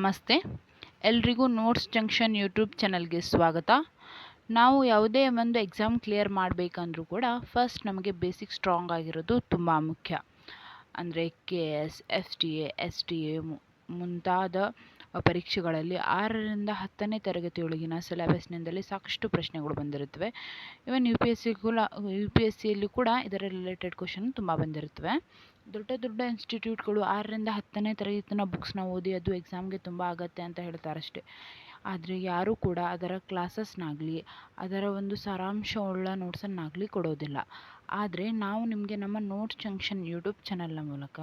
ನಮಸ್ತೆ, ಎಲ್ರಿಗೂ notes junction YouTube ಚಾನಲ್ಗೆ ಸ್ವಾಗತ. ನಾವು ಯಾವುದೇ ಒಂದು ಎಕ್ಸಾಮ್ ಕ್ಲಿಯರ್ ಮಾಡಬೇಕಂದ್ರೂ ಕೂಡ ಫಸ್ಟ್ ನಮಗೆ ಬೇಸಿಕ್ ಸ್ಟ್ರಾಂಗ್ ಆಗಿರೋದು ತುಂಬ ಮುಖ್ಯ. ಅಂದರೆ KS, FTA, STA ಮುಂತಾದ ಪರೀಕ್ಷೆಗಳಲ್ಲಿ 6ರಿಂದ 10ನೇ ತರಗತಿಯೊಳಗಿನ ಸಿಲೆಬಸ್ನಿಂದಲೇ ಸಾಕಷ್ಟು ಪ್ರಶ್ನೆಗಳು ಬಂದಿರುತ್ತವೆ. ಇವನ್ UPSCಯಲ್ಲೂ ಕೂಡ ಇದರ ರಿಲೇಟೆಡ್ ಕ್ವಶನ್ ತುಂಬ ಬಂದಿರುತ್ತವೆ. ದೊಡ್ಡ ಇನ್ಸ್ಟಿಟ್ಯೂಟ್ಗಳು 6ರಿಂದ 10ನೇ ತರಗತಿನ ಬುಕ್ಸ್ನ ಓದಿ ಅದು ಎಕ್ಸಾಮ್ಗೆ ತುಂಬ ಆಗತ್ತೆ ಅಂತ ಹೇಳ್ತಾರಷ್ಟೇ. ಆದರೆ ಯಾರೂ ಕೂಡ ಅದರ ಕ್ಲಾಸಸ್ನಾಗಲಿ ಅದರ ಒಂದು ಸಾರಾಂಶವುಳ್ಳ ನೋಟ್ಸನ್ನಾಗಲಿ ಕೊಡೋದಿಲ್ಲ. ಆದರೆ ನಾವು ನಿಮಗೆ ನಮ್ಮ ನೋಟ್ಸ್ ಜಂಕ್ಷನ್ ಯೂಟ್ಯೂಬ್ ಚಾನಲ್ನ ಮೂಲಕ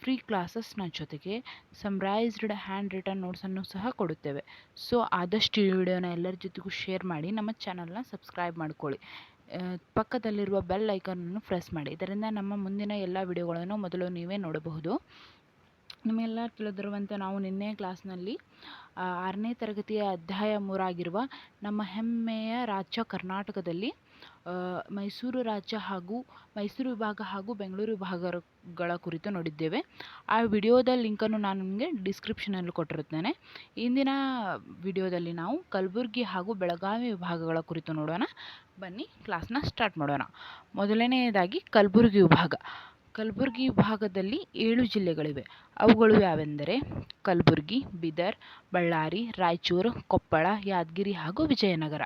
ಫ್ರೀ ಕ್ಲಾಸಸ್ನ ಜೊತೆಗೆ ಸಮ್ರೈಸ್ಡ್ ಹ್ಯಾಂಡ್ ರಿಟನ್ ನೋಟ್ಸನ್ನು ಸಹ ಕೊಡುತ್ತೇವೆ. ಸೊ ಆದಷ್ಟು ಈ ವಿಡಿಯೋನ ಎಲ್ಲರ ಜೊತೆಗೂ ಶೇರ್ ಮಾಡಿ, ನಮ್ಮ ಚಾನಲ್ನ ಸಬ್ಸ್ಕ್ರೈಬ್ ಮಾಡ್ಕೊಳ್ಳಿ. ಪಕ್ಕದಲ್ಲಿರುವ ಬೆಲ್ ಐಕಾನನ್ನು ಪ್ರೆಸ್ ಮಾಡಿ. ಇದರಿಂದ ನಮ್ಮ ಮುಂದಿನ ಎಲ್ಲ ವಿಡಿಯೋಗಳನ್ನು ಮೊದಲು ನೀವೇ ನೋಡಬಹುದು. ನಿಮಗೆಲ್ಲ ತಿಳಿದಿರುವಂತೆ ನಾವು ನಿನ್ನೆ ಕ್ಲಾಸ್ನಲ್ಲಿ 6ನೇ ತರಗತಿಯ ಅಧ್ಯಾಯ 3 ಆಗಿರುವ ನಮ್ಮ ಹೆಮ್ಮೆಯ ರಾಜ್ಯ ಕರ್ನಾಟಕದಲ್ಲಿ ಮೈಸೂರು ರಾಜ್ಯ ಹಾಗೂ ಮೈಸೂರು ವಿಭಾಗ ಹಾಗೂ ಬೆಂಗಳೂರು ವಿಭಾಗಗಳ ಕುರಿತು ನೋಡಿದ್ದೇವೆ. ಆ ವಿಡಿಯೋದ ಲಿಂಕನ್ನು ನಾನು ನಿಮಗೆ ಡಿಸ್ಕ್ರಿಪ್ಷನಲ್ಲಿ ಕೊಟ್ಟಿರುತ್ತೇನೆ. ಇಂದಿನ ವಿಡಿಯೋದಲ್ಲಿ ನಾವು ಕಲಬುರಗಿ ಹಾಗೂ ಬೆಳಗಾವಿ ವಿಭಾಗಗಳ ಕುರಿತು ನೋಡೋಣ. ಬನ್ನಿ ಕ್ಲಾಸ್ನ ಸ್ಟಾರ್ಟ್ ಮಾಡೋಣ. ಮೊದಲನೆಯದಾಗಿ ಕಲಬುರಗಿ ವಿಭಾಗ. ಕಲಬುರಗಿ ವಿಭಾಗದಲ್ಲಿ 7 ಜಿಲ್ಲೆಗಳಿವೆ. ಅವುಗಳು ಯಾವೆಂದರೆ ಕಲಬುರಗಿ, ಬೀದರ್, ಬಳ್ಳಾರಿ, ರಾಯಚೂರು, ಕೊಪ್ಪಳ, ಯಾದಗಿರಿ ಹಾಗೂ ವಿಜಯನಗರ.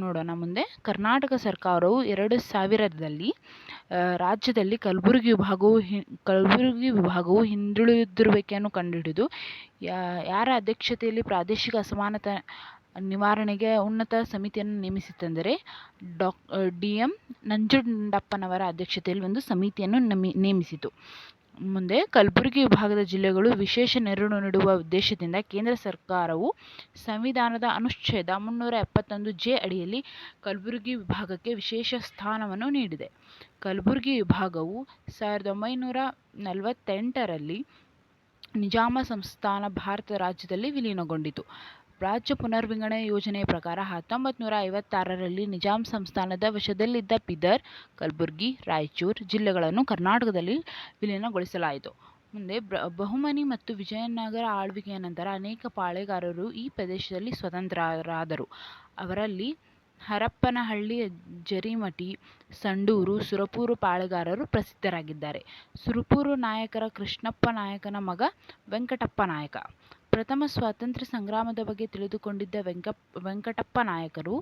ನೋಡೋಣ ಮುಂದೆ. ಕರ್ನಾಟಕ ಸರ್ಕಾರವು 2000ರಲ್ಲಿ ರಾಜ್ಯದಲ್ಲಿ ಕಲಬುರಗಿ ವಿಭಾಗವು ಹಿಂದುಳಿದಿರುವಿಕೆಯನ್ನು ಕಂಡುಹಿಡಿದು ಯಾರ ಅಧ್ಯಕ್ಷತೆಯಲ್ಲಿ ಪ್ರಾದೇಶಿಕ ಅಸಮಾನತೆ ನಿವಾರಣೆಗೆ ಉನ್ನತ ಸಮಿತಿಯನ್ನು ನೇಮಿಸಿತೆಂದರೆ DM ನಂಜುಂಡಪ್ಪನವರ ಅಧ್ಯಕ್ಷತೆಯಲ್ಲಿ ಒಂದು ಸಮಿತಿಯನ್ನು ನೇಮಿಸಿತು. ಮುಂದೆ ಕಲಬುರಗಿ ವಿಭಾಗದ ಜಿಲ್ಲೆಗಳು ವಿಶೇಷ ನೆರವು ನೀಡುವ ಉದ್ದೇಶದಿಂದ ಕೇಂದ್ರ ಸರ್ಕಾರವು ಸಂವಿಧಾನದ ಅನುಚ್ಛೇದ 371J ಅಡಿಯಲ್ಲಿ ಕಲಬುರಗಿ ವಿಭಾಗಕ್ಕೆ ವಿಶೇಷ ಸ್ಥಾನವನ್ನು ನೀಡಿದೆ. ಕಲಬುರಗಿ ವಿಭಾಗವು 1948ರಲ್ಲಿ ನಿಜಾಮ ಸಂಸ್ಥಾನ ಭಾರತ ರಾಜ್ಯದಲ್ಲಿ ವಿಲೀನಗೊಂಡಿತು. ರಾಜ್ಯ ಪುನರ್ವಿಂಗಡಣೆ ಯೋಜನೆಯ ಪ್ರಕಾರ 1956ರಲ್ಲಿ ನಿಜಾಂ ಸಂಸ್ಥಾನದ ವಶದಲ್ಲಿದ್ದ ಬೀದರ್, ಕಲಬುರಗಿ, ರಾಯಚೂರು ಜಿಲ್ಲೆಗಳನ್ನು ಕರ್ನಾಟಕದಲ್ಲಿ ವಿಲೀನಗೊಳಿಸಲಾಯಿತು. ಮುಂದೆ ಬಹುಮನಿ ಮತ್ತು ವಿಜಯನಗರ ಆಳ್ವಿಕೆಯ ನಂತರ ಅನೇಕ ಪಾಳೆಗಾರರು ಈ ಪ್ರದೇಶದಲ್ಲಿ ಸ್ವತಂತ್ರರಾದರು. ಅವರಲ್ಲಿ ಹರಪ್ಪನಹಳ್ಳಿ, ಜರಿಮಠಿ, ಸಂಡೂರು, ಸುರಪುರ ಪಾಳೆಗಾರರು ಪ್ರಸಿದ್ಧರಾಗಿದ್ದಾರೆ. ಸುರಪುರ ನಾಯಕರ ಕೃಷ್ಣಪ್ಪ ನಾಯಕನ ಮಗ ವೆಂಕಟಪ್ಪ ನಾಯಕ. ಪ್ರಥಮ ಸ್ವಾತಂತ್ರ್ಯ ಸಂಗ್ರಾಮದ ಬಗ್ಗೆ ತಿಳಿದುಕೊಂಡಿದ್ದ ವೆಂಕಟಪ್ಪ ನಾಯಕರು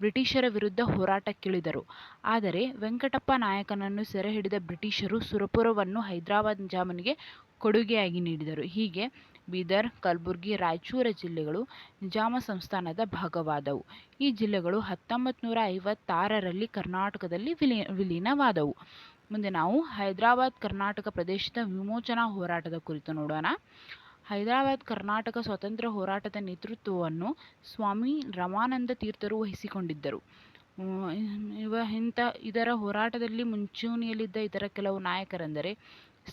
ಬ್ರಿಟಿಷರ ವಿರುದ್ಧ ಹೋರಾಟಕ್ಕಿಳಿದರು. ಆದರೆ ವೆಂಕಟಪ್ಪ ನಾಯಕನನ್ನು ಸೆರೆ ಹಿಡಿದ ಬ್ರಿಟಿಷರು ಸುರಪುರವನ್ನು ಹೈದರಾಬಾದ್ ನಿಜಾಮನಿಗೆ ಕೊಡುಗೆಯಾಗಿ ನೀಡಿದರು. ಹೀಗೆ ಬೀದರ್, ಕಲಬುರಗಿ, ರಾಯಚೂರು ಜಿಲ್ಲೆಗಳು ನಿಜಾಮ ಸಂಸ್ಥಾನದ ಭಾಗವಾದವು. ಈ ಜಿಲ್ಲೆಗಳು 1956ರಲ್ಲಿ ಕರ್ನಾಟಕದಲ್ಲಿ ವಿಲೀನವಾದವು. ಮುಂದೆ ನಾವು ಹೈದರಾಬಾದ್ ಕರ್ನಾಟಕ ಪ್ರದೇಶದ ವಿಮೋಚನಾ ಹೋರಾಟದ ಕುರಿತು ನೋಡೋಣ. ಹೈದರಾಬಾದ್ ಕರ್ನಾಟಕ ಸ್ವಾತಂತ್ರ್ಯ ಹೋರಾಟದ ನೇತೃತ್ವವನ್ನು ಸ್ವಾಮಿ ರಮಾನಂದ ತೀರ್ಥರು ವಹಿಸಿಕೊಂಡಿದ್ದರು. ಇದರ ಹೋರಾಟದಲ್ಲಿ ಮುಂಚೂಣಿಯಲ್ಲಿದ್ದ ಇತರ ಕೆಲವು ನಾಯಕರೆಂದರೆ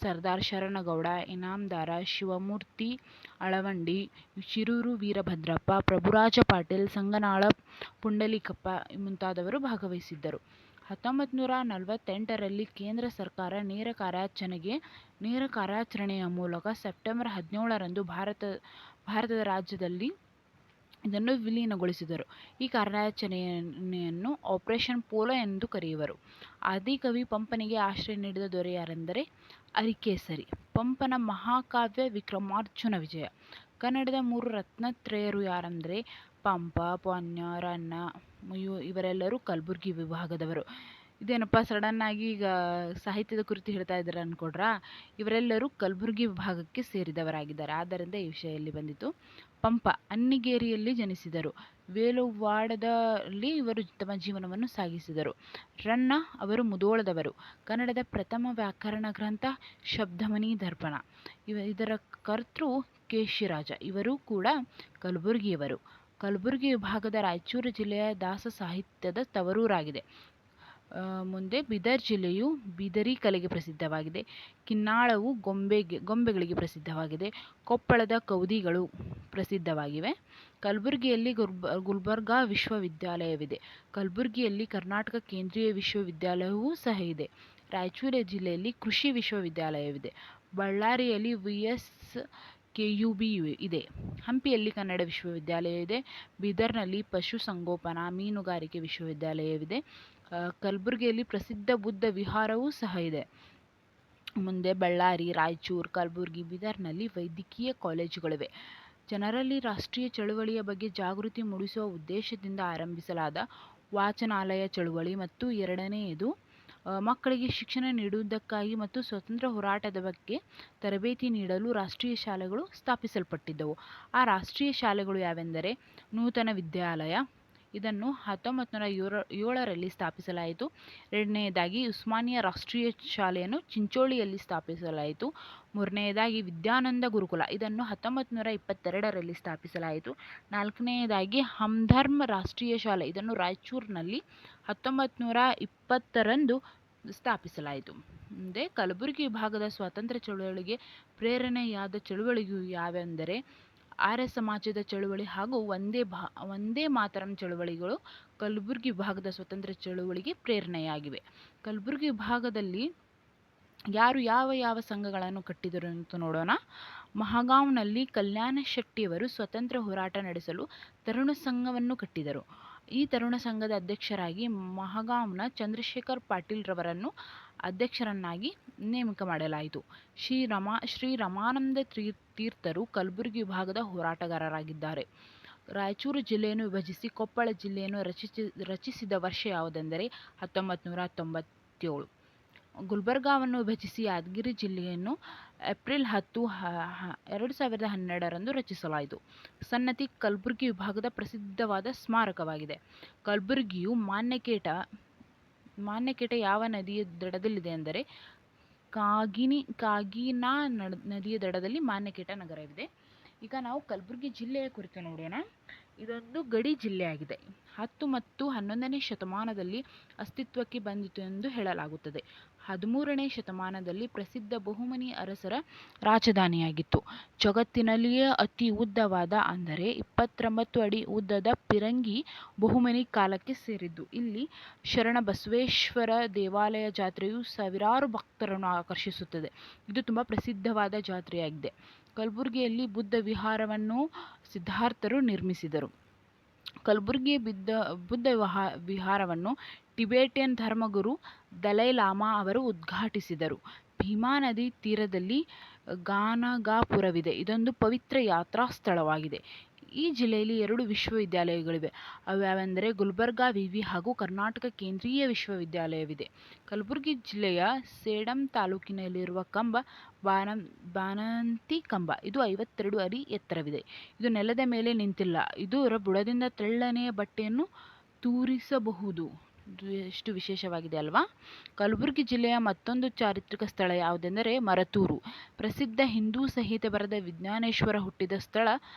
ಸರ್ದಾರ್ ಶರಣಗೌಡ, ಇನಾಮದಾರ, ಶಿವಮೂರ್ತಿ ಅಳವಂಡಿ, ಶಿರೂರು ವೀರಭದ್ರಪ್ಪ, ಪ್ರಭುರಾಜ ಪಾಟೀಲ್, ಸಂಗನಾಳ ಪುಂಡಲೀಕಪ್ಪ ಮುಂತಾದವರು ಭಾಗವಹಿಸಿದ್ದರು. 1948ರಲ್ಲಿ ಕೇಂದ್ರ ಸರ್ಕಾರ ನೇರ ಕಾರ್ಯಾಚರಣೆಯ ಮೂಲಕ ಸೆಪ್ಟೆಂಬರ್ 17ರಂದು ಭಾರತದ ರಾಜ್ಯದಲ್ಲಿ ಇದನ್ನು ವಿಲೀನಗೊಳಿಸಿದರು. ಈ ಕಾರ್ಯಾಚರಣೆಯನ್ನು ಆಪರೇಷನ್ ಪೋಲೋ ಎಂದು ಕರೆಯುವರು. ಆದಿಕವಿ ಪಂಪನಿಗೆ ಆಶ್ರಯ ನೀಡಿದ ದೊರೆ ಯಾರೆಂದರೆ ಅರಿಕೇಸರಿ. ಪಂಪನ ಮಹಾಕಾವ್ಯ ವಿಕ್ರಮಾರ್ಜುನ ವಿಜಯ. ಕನ್ನಡದ 3 ರತ್ನತ್ರಯರು ಯಾರೆಂದರೆ ಪಂಪ, ಪೊನ್ನ, ರನ್ನ. ಇವರೆಲ್ಲರೂ ಕಲಬುರಗಿ ವಿಭಾಗದವರು. ಇದೇನಪ್ಪ ಸಡನ್ನಾಗಿ ಈಗ ಸಾಹಿತ್ಯದ ಕುರಿತು ಹೇಳ್ತಾ ಇದ್ದಾರೆ ಅಂದ್ಕೊಡ್ರಾ? ಇವರೆಲ್ಲರೂ ಕಲಬುರಗಿ ವಿಭಾಗಕ್ಕೆ ಸೇರಿದವರಾಗಿದ್ದಾರೆ. ಆದ್ದರಿಂದ ಈ ವಿಷಯ ಇಲ್ಲಿ ಬಂದಿತು. ಪಂಪ ಅನ್ನಿಗೇರಿಯಲ್ಲಿ ಜನಿಸಿದರು. ವೇಲುವಾಡದಲ್ಲಿ ಇವರು ತಮ್ಮ ಜೀವನವನ್ನು ಸಾಗಿಸಿದರು. ರನ್ನ ಅವರು ಮುಧೋಳದವರು. ಕನ್ನಡದ ಪ್ರಥಮ ವ್ಯಾಕರಣ ಗ್ರಂಥ ಶಬ್ದಮಣಿ ದರ್ಪಣ. ಇದರ ಕರ್ತೃ ಕೇಶಿರಾಜ. ಇವರು ಕೂಡ ಕಲಬುರಗಿಯವರು. ಕಲಬುರಗಿ ವಿಭಾಗದ ರಾಯಚೂರು ಜಿಲ್ಲೆಯ ದಾಸ ಸಾಹಿತ್ಯದ ತವರೂರಾಗಿದೆ. ಮುಂದೆ ಬೀದರ್ ಜಿಲ್ಲೆಯು ಬೀದರಿ ಕಲೆಗೆ ಪ್ರಸಿದ್ಧವಾಗಿದೆ. ಕಿನ್ನಾಳವು ಗೊಂಬೆಗಳಿಗೆ ಪ್ರಸಿದ್ಧವಾಗಿದೆ. ಕೊಪ್ಪಳದ ಕೌದಿಗಳು ಪ್ರಸಿದ್ಧವಾಗಿವೆ. ಕಲಬುರಗಿಯಲ್ಲಿ ಗುಲ್ಬರ್ಗಾ ವಿಶ್ವವಿದ್ಯಾಲಯವಿದೆ. ಕಲಬುರಗಿಯಲ್ಲಿ ಕರ್ನಾಟಕ ಕೇಂದ್ರೀಯ ವಿಶ್ವವಿದ್ಯಾಲಯವೂ ಸಹ ಇದೆ. ರಾಯಚೂರು ಜಿಲ್ಲೆಯಲ್ಲಿ ಕೃಷಿ ವಿಶ್ವವಿದ್ಯಾಲಯವಿದೆ. ಬಳ್ಳಾರಿಯಲ್ಲಿ VS KUB ಇದೆ. ಹಂಪಿಯಲ್ಲಿ ಕನ್ನಡ ವಿಶ್ವವಿದ್ಯಾಲಯ ಇದೆ. ಬೀದರ್ನಲ್ಲಿ ಪಶುಸಂಗೋಪನಾ ಮೀನುಗಾರಿಕೆ ವಿಶ್ವವಿದ್ಯಾಲಯವಿದೆ. ಕಲಬುರಗಿಯಲ್ಲಿ ಪ್ರಸಿದ್ಧ ಬುದ್ಧ ವಿಹಾರವೂ ಸಹ ಇದೆ. ಮುಂದೆ ಬಳ್ಳಾರಿ, ರಾಯಚೂರು, ಕಲಬುರಗಿ, ಬೀದರ್ನಲ್ಲಿ ವೈದ್ಯಕೀಯ ಕಾಲೇಜುಗಳಿವೆ. ಜನರಲ್ಲಿ ರಾಷ್ಟ್ರೀಯ ಚಳುವಳಿಯ ಬಗ್ಗೆ ಜಾಗೃತಿ ಮೂಡಿಸುವ ಉದ್ದೇಶದಿಂದ ಆರಂಭಿಸಲಾದ ವಾಚನಾಲಯ ಚಳುವಳಿ ಮತ್ತು ಎರಡನೆಯದು ಮಕ್ಕಳಿಗೆ ಶಿಕ್ಷಣ ನೀಡುವುದಕ್ಕಾಗಿ ಮತ್ತು ಸ್ವತಂತ್ರ ಹೋರಾಟದ ಬಗ್ಗೆ ತರಬೇತಿ ನೀಡಲು ರಾಷ್ಟ್ರೀಯ ಶಾಲೆಗಳು ಸ್ಥಾಪಿಸಲ್ಪಟ್ಟಿದ್ದವು. ಆ ರಾಷ್ಟ್ರೀಯ ಶಾಲೆಗಳು ಯಾವೆಂದರೆ ನೂತನ ವಿದ್ಯಾಲಯ, ಇದನ್ನು 1907ರಲ್ಲಿ ಸ್ಥಾಪಿಸಲಾಯಿತು. ಎರಡನೆಯದಾಗಿ ಉಸ್ಮಾನಿಯಾ ರಾಷ್ಟ್ರೀಯ ಶಾಲೆಯನ್ನು ಚಿಂಚೋಳಿಯಲ್ಲಿ ಸ್ಥಾಪಿಸಲಾಯಿತು. ಮೂರನೆಯದಾಗಿ ವಿದ್ಯಾನಂದ ಗುರುಕುಲ, ಇದನ್ನು 1922ರಲ್ಲಿ ಸ್ಥಾಪಿಸಲಾಯಿತು. ನಾಲ್ಕನೆಯದಾಗಿ ಹಮ್ದರ್ಮ್ ರಾಷ್ಟ್ರೀಯ ಶಾಲೆ, ಇದನ್ನು ರಾಯಚೂರಿನಲ್ಲಿ 1920ರಂದು ಸ್ಥಾಪಿಸಲಾಯಿತು. ಮುಂದೆ ಕಲಬುರಗಿ ವಿಭಾಗದ ಸ್ವಾತಂತ್ರ್ಯ ಚಳುವಳಿಗೆ ಪ್ರೇರಣೆಯಾದ ಚಳುವಳಿಗಳು ಯಾವೆಂದರೆ ಆರ್ಯ ಸಮಾಜದ ಚಳುವಳಿ ಹಾಗೂ ಒಂದೇ ಮಾತರಂ ಚಳುವಳಿಗಳು ಕಲಬುರಗಿ ವಿಭಾಗದ ಸ್ವಾತಂತ್ರ್ಯ ಚಳುವಳಿಗೆ ಪ್ರೇರಣೆಯಾಗಿವೆ. ಕಲಬುರಗಿ ವಿಭಾಗದಲ್ಲಿ ಯಾರು ಯಾವ ಸಂಘಗಳನ್ನು ಕಟ್ಟಿದರು ಅಂತ ನೋಡೋಣ. ಮಹಗಾಂವ್ನಲ್ಲಿ ಕಲ್ಯಾಣ ಶೆಟ್ಟಿಯವರು ಸ್ವತಂತ್ರ ಹೋರಾಟ ನಡೆಸಲು ತರುಣ ಸಂಘವನ್ನು ಕಟ್ಟಿದರು. ಈ ತರುಣ ಸಂಘದ ಅಧ್ಯಕ್ಷರಾಗಿ ಮಹಗಾಂವ್ನ ಚಂದ್ರಶೇಖರ್ ಪಾಟೀಲ್ ರವರನ್ನು ಅಧ್ಯಕ್ಷರನ್ನಾಗಿ ನೇಮಕ ಮಾಡಲಾಯಿತು. ಶ್ರೀ ರಮಾನಂದ ತೀರ್ಥರು ಕಲಬುರಗಿ ವಿಭಾಗದ ಹೋರಾಟಗಾರರಾಗಿದ್ದಾರೆ. ರಾಯಚೂರು ಜಿಲ್ಲೆಯನ್ನು ವಿಭಜಿಸಿ ಕೊಪ್ಪಳ ಜಿಲ್ಲೆಯನ್ನು ರಚಿಸಿದ ವರ್ಷ ಯಾವುದೆಂದರೆ 1997. ಗುಲ್ಬರ್ಗಾವನ್ನು ವಿಭಜಿಸಿ ಯಾದಗಿರಿ ಜಿಲ್ಲೆಯನ್ನು ಏಪ್ರಿಲ್ 10, 2012ರಂದು ರಚಿಸಲಾಯಿತು. ಸನ್ನತಿ ಕಲಬುರಗಿ ವಿಭಾಗದ ಪ್ರಸಿದ್ಧವಾದ ಸ್ಮಾರಕವಾಗಿದೆ. ಕಲಬುರಗಿಯು ಮಾನ್ಯಕೇಟ ಯಾವ ನದಿಯ ದಡದಲ್ಲಿದೆ ಎಂದರೆ ಕಾಗಿನಾ ನದಿಯ ದಡದಲ್ಲಿ ಮಾನ್ಯಕೇಟ ನಗರವಿದೆ. ಈಗ ನಾವು ಕಲಬುರಗಿ ಜಿಲ್ಲೆಯ ಕುರಿತು ನೋಡೋಣ. ಇದೊಂದು ಗಡಿ ಜಿಲ್ಲೆಯಾಗಿದೆ. 10 ಮತ್ತು 11ನೇ ಶತಮಾನದಲ್ಲಿ ಅಸ್ತಿತ್ವಕ್ಕೆ ಬಂದಿತು ಎಂದು ಹೇಳಲಾಗುತ್ತದೆ. 13ನೇ ಶತಮಾನದಲ್ಲಿ ಪ್ರಸಿದ್ಧ ಬಹುಮನಿ ಅರಸರ ರಾಜಧಾನಿಯಾಗಿತ್ತು. ಜಗತ್ತಿನಲ್ಲಿಯೇ ಅತಿ ಉದ್ದವಾದ ಅಂದರೆ 29 ಅಡಿ ಉದ್ದದ ಪಿರಂಗಿ ಬಹುಮನಿ ಕಾಲಕ್ಕೆ ಸೇರಿದ್ದು. ಇಲ್ಲಿ ಶರಣಬಸವೇಶ್ವರ ದೇವಾಲಯ ಜಾತ್ರೆಯು ಸಾವಿರಾರು ಭಕ್ತರನ್ನು ಆಕರ್ಷಿಸುತ್ತದೆ. ಇದು ತುಂಬ ಪ್ರಸಿದ್ಧವಾದ ಜಾತ್ರೆಯಾಗಿದೆ. ಕಲಬುರಗಿಯಲ್ಲಿ ಬುದ್ಧ ವಿಹಾರವನ್ನು ಸಿದ್ಧಾರ್ಥರು ನಿರ್ಮಿಸಿದರು. ಕಲಬುರಗಿಯ ಬುದ್ಧ ವಿಹಾರವನ್ನು ಟಿಬೆಟಿಯನ್ ಧರ್ಮಗುರು ದಲೈ ಲಾಮಾ ಅವರು ಉದ್ಘಾಟಿಸಿದರು. ಭೀಮಾ ನದಿ ತೀರದಲ್ಲಿ ಗಾನಗಾಪುರವಿದೆ. ಇದೊಂದು ಪವಿತ್ರ ಯಾತ್ರಾ ಸ್ಥಳವಾಗಿದೆ. ಈ ಜಿಲ್ಲೆಯಲ್ಲಿ 2 ವಿಶ್ವವಿದ್ಯಾಲಯಗಳಿವೆ. ಅವು ಯಾವೆಂದರೆ ಗುಲ್ಬರ್ಗಾ ವಿವಿ ಹಾಗೂ ಕರ್ನಾಟಕ ಕೇಂದ್ರೀಯ ವಿಶ್ವವಿದ್ಯಾಲಯವಿದೆ. ಕಲಬುರಗಿ ಜಿಲ್ಲೆಯ ಸೇಡಂ ತಾಲೂಕಿನಲ್ಲಿರುವ ಕಂಬ ಬಾನಂತಿ ಕಂಬ, ಇದು 52 ಅಡಿ ಎತ್ತರವಿದೆ. ಇದು ನೆಲದ ಮೇಲೆ ನಿಂತಿಲ್ಲ. ಇದರ ಬುಡದಿಂದ ತೆಳ್ಳನೆಯ ಬಟ್ಟೆಯನ್ನು ತೂರಿಸಬಹುದು. ಎಷ್ಟು ವಿಶೇಷವಾಗಿದೆ ಅಲ್ವಾ. ಕಲಬುರಗಿ ಜಿಲ್ಲೆಯ ಮತ್ತೊಂದು ಚಾರಿತ್ರಿಕ ಸ್ಥಳ ಯಾವುದೆಂದರೆ ಮರತೂರು. ಪ್ರಸಿದ್ಧ ಹಿಂದೂ ಸಂಹಿತೆ ಬರೆದ ವಿಜ್ಞಾನೇಶ್ವರ ಹುಟ್ಟಿದ ಸ್ಥಳ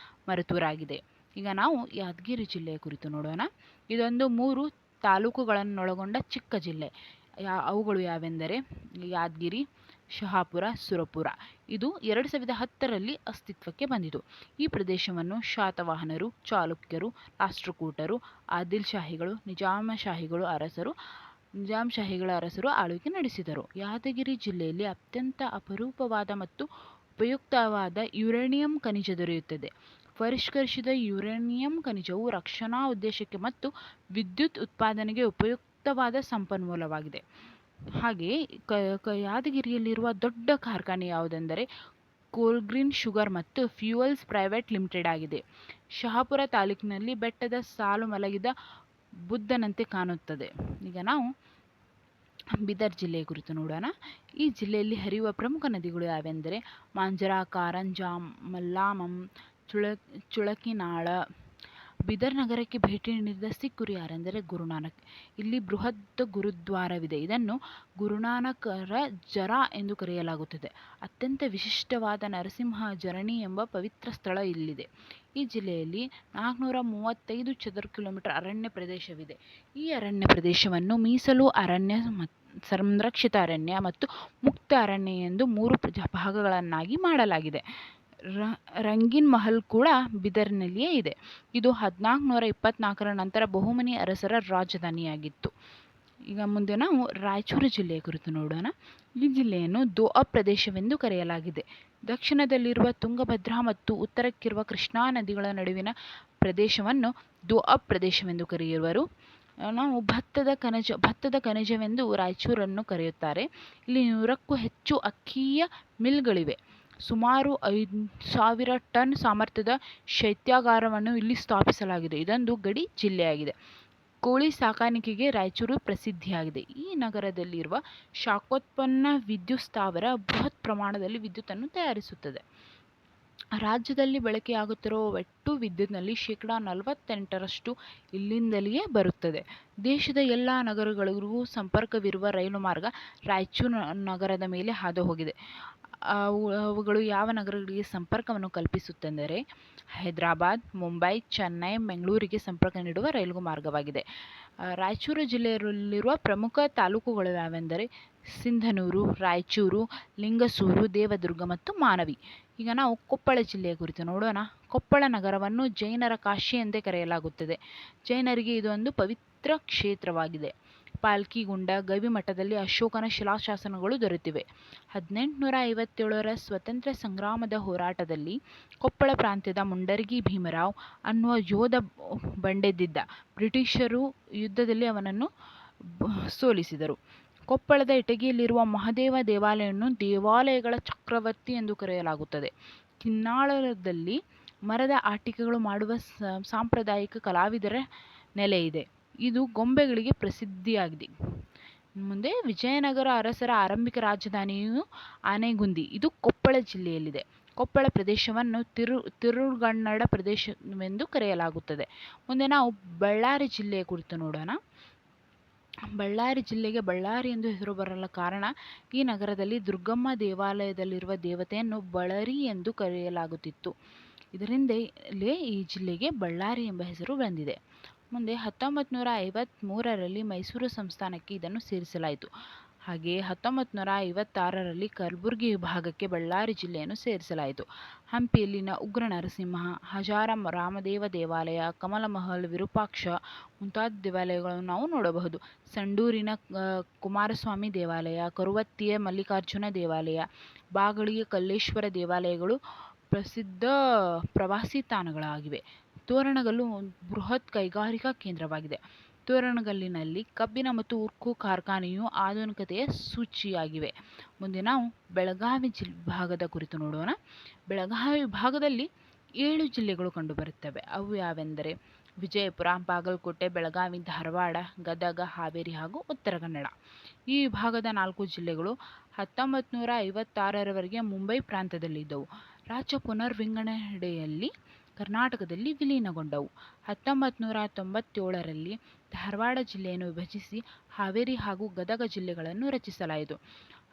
ಮರತೂರಾಗಿದೆ. ಈಗ ನಾವು ಯಾದಗಿರಿ ಜಿಲ್ಲೆಯ ಕುರಿತು ನೋಡೋಣ. ಇದೊಂದು 3 ತಾಲೂಕುಗಳನ್ನೊಳಗೊಂಡ ಚಿಕ್ಕ ಜಿಲ್ಲೆ. ಅವುಗಳು ಯಾವೆಂದರೆ ಯಾದಗಿರಿ, ಶಹಾಪುರ, ಸುರಪುರ. ಇದು 2010ರಲ್ಲಿ ಅಸ್ತಿತ್ವಕ್ಕೆ ಬಂದಿತು. ಈ ಪ್ರದೇಶವನ್ನು ಶಾತವಾಹನರು, ಚಾಲುಕ್ಯರು, ರಾಷ್ಟ್ರಕೂಟರು, ಆದಿಲ್ ಶಾಹಿಗಳು, ನಿಜಾಂಶಾಹಿಗಳ ಅರಸರು ಆಳ್ವಿಕೆ ನಡೆಸಿದರು. ಯಾದಗಿರಿ ಜಿಲ್ಲೆಯಲ್ಲಿ ಅತ್ಯಂತ ಅಪರೂಪವಾದ ಮತ್ತು ಉಪಯುಕ್ತವಾದ ಯುರೇನಿಯಂ ಖನಿಜ ದೊರೆಯುತ್ತದೆ. ಪರಿಷ್ಕರಿಸಿದ ಯುರೇನಿಯಂ ಖನಿಜವು ರಕ್ಷಣಾ ಉದ್ದೇಶಕ್ಕೆ ಮತ್ತು ವಿದ್ಯುತ್ ಉತ್ಪಾದನೆಗೆ ಉಪಯುಕ್ತವಾದ ಸಂಪನ್ಮೂಲವಾಗಿದೆ. ಹಾಗೆಯೇ ಯಾದಗಿರಿಯಲ್ಲಿರುವ ದೊಡ್ಡ ಕಾರ್ಖಾನೆ ಯಾವುದೆಂದರೆ ಕೋಲ್ಗ್ರೀನ್ ಶುಗರ್ ಮತ್ತು ಫ್ಯೂಯಲ್ಸ್ ಪ್ರೈವೇಟ್ ಲಿಮಿಟೆಡ್ ಆಗಿದೆ. ಶಹಾಪುರ ತಾಲೂಕಿನಲ್ಲಿ ಬೆಟ್ಟದ ಸಾಲು ಮಲಗಿದ ಬುದ್ಧನಂತೆ ಕಾಣುತ್ತದೆ. ಈಗ ನಾವು ಬೀದರ್ ಜಿಲ್ಲೆಯ ಕುರಿತು ನೋಡೋಣ. ಈ ಜಿಲ್ಲೆಯಲ್ಲಿ ಹರಿಯುವ ಪ್ರಮುಖ ನದಿಗಳು ಯಾವೆಂದರೆ ಮಾಂಜರಾ, ಕಾರಂಜಾಂ, ಮಲ್ಲಾಮಂ, ಚುಳಕಿನಾಳ. ಬೀದರ್ ನಗರಕ್ಕೆ ಭೇಟಿ ನೀಡಿದ ಸಿಖ್ಖರು ಯಾರೆಂದರೆ ಗುರುನಾನಕ್. ಇಲ್ಲಿ ಬೃಹತ್ ಗುರುದ್ವಾರವಿದೆ. ಇದನ್ನು ಗುರುನಾನಕರ ಜರಾ ಎಂದು ಕರೆಯಲಾಗುತ್ತದೆ. ಅತ್ಯಂತ ವಿಶಿಷ್ಟವಾದ ನರಸಿಂಹ ಜರಣಿ ಎಂಬ ಪವಿತ್ರ ಸ್ಥಳ ಇಲ್ಲಿದೆ. ಈ ಜಿಲ್ಲೆಯಲ್ಲಿ 435 ಚದರ ಕಿಲೋಮೀಟರ್ ಅರಣ್ಯ ಪ್ರದೇಶವಿದೆ. ಈ ಅರಣ್ಯ ಪ್ರದೇಶವನ್ನು ಮೀಸಲು ಅರಣ್ಯ, ಸಂರಕ್ಷಿತ ಅರಣ್ಯ ಮತ್ತು ಮುಕ್ತ ಅರಣ್ಯ ಎಂದು 3 ಭಾಗಗಳನ್ನಾಗಿ ಮಾಡಲಾಗಿದೆ. ರಂಗೀನ್ ಮಹಲ್ ಕೂಡ ಬೀದರ್ನಲ್ಲಿಯೇ ಇದೆ. ಇದು 1424ರ ನಂತರ ಬಹುಮನಿ ಅರಸರ ರಾಜಧಾನಿಯಾಗಿತ್ತು. ಈಗ ಮುಂದೆ ನಾವು ರಾಯಚೂರು ಜಿಲ್ಲೆಯ ಕುರಿತು ನೋಡೋಣ. ಈ ಜಿಲ್ಲೆಯನ್ನು ದೋಅಬ್ ಪ್ರದೇಶವೆಂದು ಕರೆಯಲಾಗಿದೆ. ದಕ್ಷಿಣದಲ್ಲಿರುವ ತುಂಗಭದ್ರಾ ಮತ್ತು ಉತ್ತರಕ್ಕಿರುವ ಕೃಷ್ಣಾ ನದಿಗಳ ನಡುವಿನ ಪ್ರದೇಶವನ್ನು ದೋಅಬ್ ಪ್ರದೇಶವೆಂದು ಕರೆಯುವರು. ನಾವು ಭತ್ತದ ಕಣಜವೆಂದು ರಾಯಚೂರನ್ನು ಕರೆಯುತ್ತಾರೆ. ಇಲ್ಲಿ 100ಕ್ಕೂ ಹೆಚ್ಚು ಅಕ್ಕಿಯ ಮಿಲ್ಗಳಿವೆ. ಸುಮಾರು 5,000 ಟನ್ ಸಾಮರ್ಥ್ಯದ ಶೈತ್ಯಾಗಾರವನ್ನು ಇಲ್ಲಿ ಸ್ಥಾಪಿಸಲಾಗಿದೆ. ಇದೊಂದು ಗಡಿ ಜಿಲ್ಲೆಯಾಗಿದೆ. ಕೋಳಿ ಸಾಕಾಣಿಕೆಗೆ ರಾಯಚೂರು ಪ್ರಸಿದ್ಧಿಯಾಗಿದೆ. ಈ ನಗರದಲ್ಲಿರುವ ಶಾಖೋತ್ಪನ್ನ ವಿದ್ಯುತ್ ಸ್ಥಾವರ ಬೃಹತ್ ಪ್ರಮಾಣದಲ್ಲಿ ವಿದ್ಯುತ್ತನ್ನು ತಯಾರಿಸುತ್ತದೆ. ರಾಜ್ಯದಲ್ಲಿ ಬಳಕೆಯಾಗುತ್ತಿರುವ ಒಟ್ಟು ವಿದ್ಯುತ್ನಲ್ಲಿ 48% ಇಲ್ಲಿಂದಲೇ ಬರುತ್ತದೆ. ದೇಶದ ಎಲ್ಲ ನಗರಗಳಿಗೂ ಸಂಪರ್ಕವಿರುವ ರೈಲು ಮಾರ್ಗ ರಾಯಚೂರು ನಗರದ ಮೇಲೆ ಹಾದು ಹೋಗಿದೆ. ಅವುಗಳು ಯಾವ ನಗರಗಳಿಗೆ ಸಂಪರ್ಕವನ್ನು ಕಲ್ಪಿಸುತ್ತೆಂದರೆ ಹೈದರಾಬಾದ್, ಮುಂಬೈ, ಚೆನ್ನೈ, ಬೆಂಗಳೂರಿಗೆ ಸಂಪರ್ಕ ನೀಡುವ ರೈಲು ಮಾರ್ಗವಾಗಿದೆ. ರಾಯಚೂರು ಜಿಲ್ಲೆಯಲ್ಲಿರುವ ಪ್ರಮುಖ ತಾಲೂಕುಗಳು ಯಾವೆಂದರೆ ಸಿಂಧನೂರು, ರಾಯಚೂರು, ಲಿಂಗಸೂರು, ದೇವದುರ್ಗ ಮತ್ತು ಮಾನವಿ. ಈಗ ನಾವು ಕೊಪ್ಪಳ ಜಿಲ್ಲೆಯ ಕುರಿತು ನೋಡೋಣ. ಕೊಪ್ಪಳ ನಗರವನ್ನು ಜೈನರ ಕಾಶಿ ಎಂದೇ ಕರೆಯಲಾಗುತ್ತದೆ. ಜೈನರಿಗೆ ಇದು ಒಂದು ಪವಿತ್ರ ಕ್ಷೇತ್ರವಾಗಿದೆ. ಪಾಲ್ಕಿಗುಂಡ, ಗವಿಮಠದಲ್ಲಿ ಅಶೋಕನ ಶಿಲಾಶಾಸನಗಳು ದೊರೆತಿವೆ. 1857ರ ಸ್ವತಂತ್ರ ಸಂಗ್ರಾಮದ ಹೋರಾಟದಲ್ಲಿ ಕೊಪ್ಪಳ ಪ್ರಾಂತ್ಯದ ಮುಂಡರಗಿ ಭೀಮರಾವ್ ಅನ್ನುವ ಯೋಧ ಬಂಡೆದ್ದಿದ್ದ. ಬ್ರಿಟಿಷರು ಯುದ್ಧದಲ್ಲಿ ಅವನನ್ನು ಸೋಲಿಸಿದರು. ಕೊಪ್ಪಳದ ಇಟಗಿಯಲ್ಲಿರುವ ಮಹಾದೇವ ದೇವಾಲಯವನ್ನು ದೇವಾಲಯಗಳ ಚಕ್ರವರ್ತಿ ಎಂದು ಕರೆಯಲಾಗುತ್ತದೆ. ಕಿನ್ನಾಳದಲ್ಲಿ ಮರದ ಆಟಿಕೆಗಳು ಮಾಡುವ ಸಾಂಪ್ರದಾಯಿಕ ಕಲಾವಿದರ ನೆಲೆಯಿದೆ. ಇದು ಗೊಂಬೆಗಳಿಗೆ ಪ್ರಸಿದ್ಧಿಯಾಗಿದೆ. ಮುಂದೆ ವಿಜಯನಗರ ಅರಸರ ಆರಂಭಿಕ ರಾಜಧಾನಿಯು ಆನೆಗುಂದಿ. ಇದು ಕೊಪ್ಪಳ ಜಿಲ್ಲೆಯಲ್ಲಿದೆ. ಕೊಪ್ಪಳ ಪ್ರದೇಶವನ್ನು ತಿರುಗನ್ನಡ ಪ್ರದೇಶವೆಂದು ಕರೆಯಲಾಗುತ್ತದೆ. ಮುಂದೆ ನಾವು ಬಳ್ಳಾರಿ ಜಿಲ್ಲೆಯ ಕುರಿತು ನೋಡೋಣ. ಬಳ್ಳಾರಿ ಜಿಲ್ಲೆಗೆ ಬಳ್ಳಾರಿ ಎಂದು ಹೆಸರು ಬರಲು ಕಾರಣ ಈ ನಗರದಲ್ಲಿ ದುರ್ಗಮ್ಮ ದೇವಾಲಯದಲ್ಲಿರುವ ದೇವತೆಯನ್ನು ಬಳರಿ ಎಂದು ಕರೆಯಲಾಗುತ್ತಿತ್ತು. ಇದರಿಂದಲೇ ಈ ಜಿಲ್ಲೆಗೆ ಬಳ್ಳಾರಿ ಎಂಬ ಹೆಸರು ಬಂದಿದೆ. ಮುಂದೆ 1953ರಲ್ಲಿ ಮೈಸೂರು ಸಂಸ್ಥಾನಕ್ಕೆ ಇದನ್ನು ಸೇರಿಸಲಾಯಿತು. ಹಾಗೆಯೇ 1956ರಲ್ಲಿ ಕಲಬುರಗಿ ವಿಭಾಗಕ್ಕೆ ಬಳ್ಳಾರಿ ಜಿಲ್ಲೆಯನ್ನು ಸೇರಿಸಲಾಯಿತು. ಹಂಪಿಯಲ್ಲಿನ ಉಗ್ರ ನರಸಿಂಹ, ಹಜಾರ ರಾಮದೇವ ದೇವಾಲಯ, ಕಮಲಮಹಲ್, ವಿರೂಪಾಕ್ಷ ಮುಂತಾದ ದೇವಾಲಯಗಳನ್ನು ನಾವು ನೋಡಬಹುದು. ಸಂಡೂರಿನ ಕುಮಾರಸ್ವಾಮಿ ದೇವಾಲಯ, ಕರುವತ್ತಿಯ ಮಲ್ಲಿಕಾರ್ಜುನ ದೇವಾಲಯ, ಬಾಗಳಿಯ ಕಲ್ಲೇಶ್ವರ ದೇವಾಲಯಗಳು ಪ್ರಸಿದ್ಧ ಪ್ರವಾಸಿ ತಾಣಗಳಾಗಿವೆ. ತೋರಣಗಲ್ಲು ಬೃಹತ್ ಕೈಗಾರಿಕಾ ಕೇಂದ್ರವಾಗಿದೆ. ತೋರಣಗಲ್ಲಿನಲ್ಲಿ ಕಬ್ಬಿಣ ಮತ್ತು ಉಕ್ಕು ಕಾರ್ಖಾನೆಯು ಆಧುನಿಕತೆಯ ಸೂಚಿಯಾಗಿವೆ. ಮುಂದೆ ನಾವು ಬೆಳಗಾವಿ ಭಾಗದ ಕುರಿತು ನೋಡೋಣ. ಬೆಳಗಾವಿ ಭಾಗದಲ್ಲಿ 7 ಜಿಲ್ಲೆಗಳು ಕಂಡುಬರುತ್ತವೆ. ಅವು ಯಾವೆಂದರೆ ವಿಜಯಪುರ, ಬಾಗಲಕೋಟೆ, ಬೆಳಗಾವಿ, ಧಾರವಾಡ, ಗದಗ, ಹಾವೇರಿ ಹಾಗೂ ಉತ್ತರ ಕನ್ನಡ. ಈ ವಿಭಾಗದ 4 ಜಿಲ್ಲೆಗಳು 1956ರವರೆಗೆ ಮುಂಬೈ ಪ್ರಾಂತ್ಯದಲ್ಲಿದ್ದವು. ರಾಜ್ಯ ಪುನರ್ವಿಂಗಡಣೆಯಲ್ಲಿ ಕರ್ನಾಟಕದಲ್ಲಿ ವಿಲೀನಗೊಂಡವು. 1997ರಲ್ಲಿ ಧಾರವಾಡ ಜಿಲ್ಲೆಯನ್ನು ವಿಭಜಿಸಿ ಹಾವೇರಿ ಹಾಗೂ ಗದಗ ಜಿಲ್ಲೆಗಳನ್ನು ರಚಿಸಲಾಯಿತು.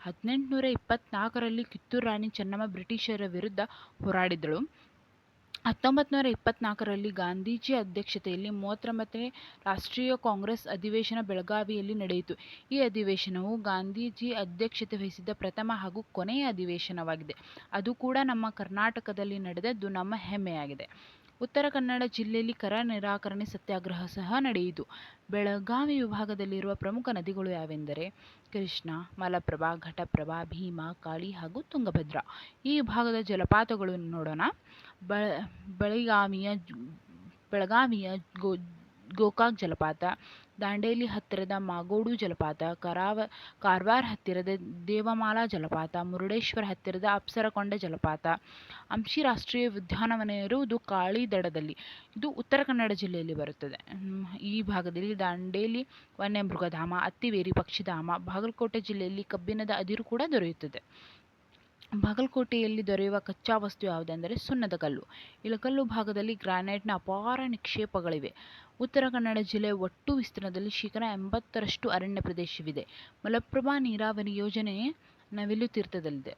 1824ರಲ್ಲಿ ಕಿತ್ತೂರು ರಾಣಿ ಚೆನ್ನಮ್ಮ ಬ್ರಿಟಿಷರ ವಿರುದ್ಧ ಹೋರಾಡಿದಳು. 1924ರಲ್ಲಿ ಗಾಂಧೀಜಿ ಅಧ್ಯಕ್ಷತೆಯಲ್ಲಿ 39ನೇ ರಾಷ್ಟ್ರೀಯ ಕಾಂಗ್ರೆಸ್ ಅಧಿವೇಶನ ಬೆಳಗಾವಿಯಲ್ಲಿ ನಡೆಯಿತು. ಈ ಅಧಿವೇಶನವು ಗಾಂಧೀಜಿ ಅಧ್ಯಕ್ಷತೆ ವಹಿಸಿದ್ದ ಪ್ರಥಮ ಹಾಗೂ ಕೊನೆಯ ಅಧಿವೇಶನವಾಗಿದೆ. ಅದು ಕೂಡ ನಮ್ಮ ಕರ್ನಾಟಕದಲ್ಲಿ ನಡೆದದ್ದು ನಮ್ಮ ಹೆಮ್ಮೆಯಾಗಿದೆ. ಉತ್ತರ ಕನ್ನಡ ಜಿಲ್ಲೆಯಲ್ಲಿ ಕರ ನಿರಾಕರಣೆ ಸತ್ಯಾಗ್ರಹ ಸಹ ನಡೆಯಿತು. ಬೆಳಗಾವಿ ವಿಭಾಗದಲ್ಲಿರುವ ಪ್ರಮುಖ ನದಿಗಳು ಯಾವೆಂದರೆ ಕೃಷ್ಣ, ಮಲಪ್ರಭಾ, ಘಟಪ್ರಭಾ, ಭೀಮಾ, ಕಾಳಿ ಹಾಗೂ ತುಂಗಭದ್ರಾ. ಈ ವಿಭಾಗದ ಜಲಪಾತಗಳು ನೋಡೋಣ. ಬೆಳಗಾವಿಯ ಗೋಕಾಕ್ ಜಲಪಾತ, ದಾಂಡೇಲಿ ಹತ್ತಿರದ ಮಾಗೋಡು ಜಲಪಾತ, ಕಾರವಾರ ಹತ್ತಿರದ ದೇವಮಾಲಾ ಜಲಪಾತ, ಮುರುಡೇಶ್ವರ ಹತ್ತಿರದ ಅಪ್ಸರಕೊಂಡ ಜಲಪಾತ. ಅಂಶಿ ರಾಷ್ಟ್ರೀಯ ಉದ್ಯಾನವನ ಇರುವುದು ಕಾಳಿ ದಡದಲ್ಲಿ. ಇದು ಉತ್ತರ ಕನ್ನಡ ಜಿಲ್ಲೆಯಲ್ಲಿ ಬರುತ್ತದೆ. ಈ ಭಾಗದಲ್ಲಿ ದಾಂಡೇಲಿ ವನ್ಯಮೃಗಧಾಮ, ಅತ್ತಿವೇರಿ ಪಕ್ಷಿಧಾಮ. ಬಾಗಲಕೋಟೆ ಜಿಲ್ಲೆಯಲ್ಲಿ ಕಬ್ಬಿಣದ ಅದಿರು ಕೂಡ ದೊರೆಯುತ್ತದೆ. ಬಾಗಲಕೋಟೆಯಲ್ಲಿ ದೊರೆಯುವ ಕಚ್ಚಾ ವಸ್ತು ಯಾವುದೆಂದರೆ ಸುಣ್ಣದ ಕಲ್ಲು. ಇಳಕಲ್ಲು ಭಾಗದಲ್ಲಿ ಗ್ರಾನೈಟ್ನ ಅಪಾರ ನಿಕ್ಷೇಪಗಳಿವೆ. ಉತ್ತರ ಕನ್ನಡ ಜಿಲ್ಲೆಯ ಒಟ್ಟು ವಿಸ್ತೀರ್ಣದಲ್ಲಿ 80% ಅರಣ್ಯ ಪ್ರದೇಶವಿದೆ. ಮಲಪ್ರಭಾ ನೀರಾವರಿ ಯೋಜನೆ ನವಿಲು ತೀರ್ಥದಲ್ಲಿದೆ.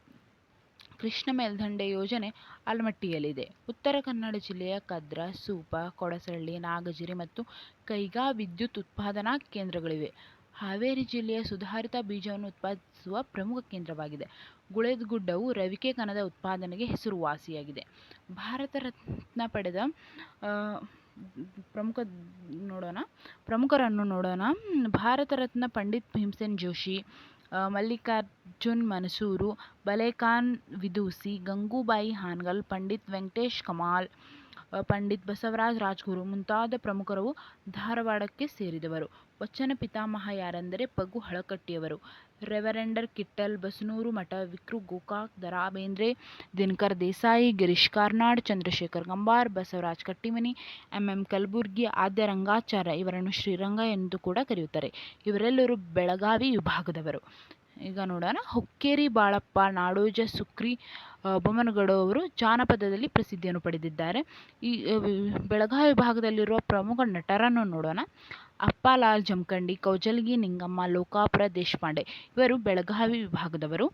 ಕೃಷ್ಣ ಮೇಲ್ದಂಡೆ ಯೋಜನೆ ಆಲಮಟ್ಟಿಯಲ್ಲಿದೆ. ಉತ್ತರ ಕನ್ನಡ ಜಿಲ್ಲೆಯ ಕದ್ರಾ, ಸೂಪ, ಕೊಡಸಳ್ಳಿ, ನಾಗಜಿರಿ ಮತ್ತು ಕೈಗಾ ವಿದ್ಯುತ್ ಉತ್ಪಾದನಾ ಕೇಂದ್ರಗಳಿವೆ. ಹಾವೇರಿ ಜಿಲ್ಲೆಯ ಸುಧಾರಿತ ಬೀಜವನ್ನು ಉತ್ಪಾದಿಸುವ ಪ್ರಮುಖ ಕೇಂದ್ರವಾಗಿದೆ. ಗುಳೇದಗುಡ್ಡವು ರವಿಕೆ ಕಣದ ಉತ್ಪಾದನೆಗೆ ಹೆಸರುವಾಸಿಯಾಗಿದೆ. ಭಾರತ ರತ್ನ ಪಡೆದ ಪ್ರಮುಖರನ್ನು ನೋಡೋಣ. ಭಾರತ ರತ್ನ ಪಂಡಿತ್ ಭೀಮಸೇನ್ ಜೋಶಿ, ಮಲ್ಲಿಕಾರ್ಜುನ್ ಮನಸೂರು, ಬಲೇಖಾನ್ ವಿದೂಸಿ, ಗಂಗೂಬಾಯಿ ಹಾನ್ಗಲ್, ಪಂಡಿತ್ ವೆಂಕಟೇಶ್ ಕಮಾಲ್, ಪಂಡಿತ್ ಬಸವರಾಜ್ ರಾಜ್ಗುರು ಮುಂತಾದ ಪ್ರಮುಖರು ಧಾರವಾಡಕ್ಕೆ ಸೇರಿದವರು. ವಚನ ಪಿತಾಮಹ ಯಾರೆಂದರೆ ಪಗು ಹಳಕಟ್ಟಿಯವರು, ರೆವರೆಂಡರ್ ಕಿಟ್ಟಲ್, ಬಸನೂರು ಮಠ, ವಿಕ್ರು ಗೋಕಾಕ್, ದ.ರಾ. ಬೇಂದ್ರೆ, ದಿನಕರ್ ದೇಸಾಯಿ, ಗಿರೀಶ್ ಕಾರ್ನಾಡ್, ಚಂದ್ರಶೇಖರ್ ಗಂಬಾರ್, ಬಸವರಾಜ್ ಕಟ್ಟಿಮನಿ, ಎಂ. ಕಲಬುರ್ಗಿ, ಆದ್ಯ ರಂಗಾಚಾರ್ಯ, ಇವರನ್ನು ಶ್ರೀರಂಗ ಎಂದು ಕೂಡ ಕರೆಯುತ್ತಾರೆ. ಇವರೆಲ್ಲರೂ ಬೆಳಗಾವಿ ವಿಭಾಗದವರು. ಈಗ ನೋಡೋಣ. ಹುಕ್ಕೇರಿ ಬಾಳಪ್ಪ, ನಾಡೋಜ ಸುಕ್ರಿ, ಬೊಮ್ಮನಗೌಡ ಅವರು ಜಾನಪದದಲ್ಲಿ ಪ್ರಸಿದ್ಧಿಯನ್ನು ಪಡೆದಿದ್ದಾರೆ. ಈ ಬೆಳಗಾವಿ ವಿಭಾಗದಲ್ಲಿರುವ ಪ್ರಮುಖ ನಟರನ್ನು ನೋಡೋಣ. ಅಪ್ಪಾಲಾಲ್ ಜಮಖಂಡಿ, ಕೌಜಲಗಿ ನಿಂಗಮ್ಮ, ಲೋಕಾಪುರ ದೇಶಪಾಂಡೆ ಇವರು ಬೆಳಗಾವಿ ವಿಭಾಗದವರು.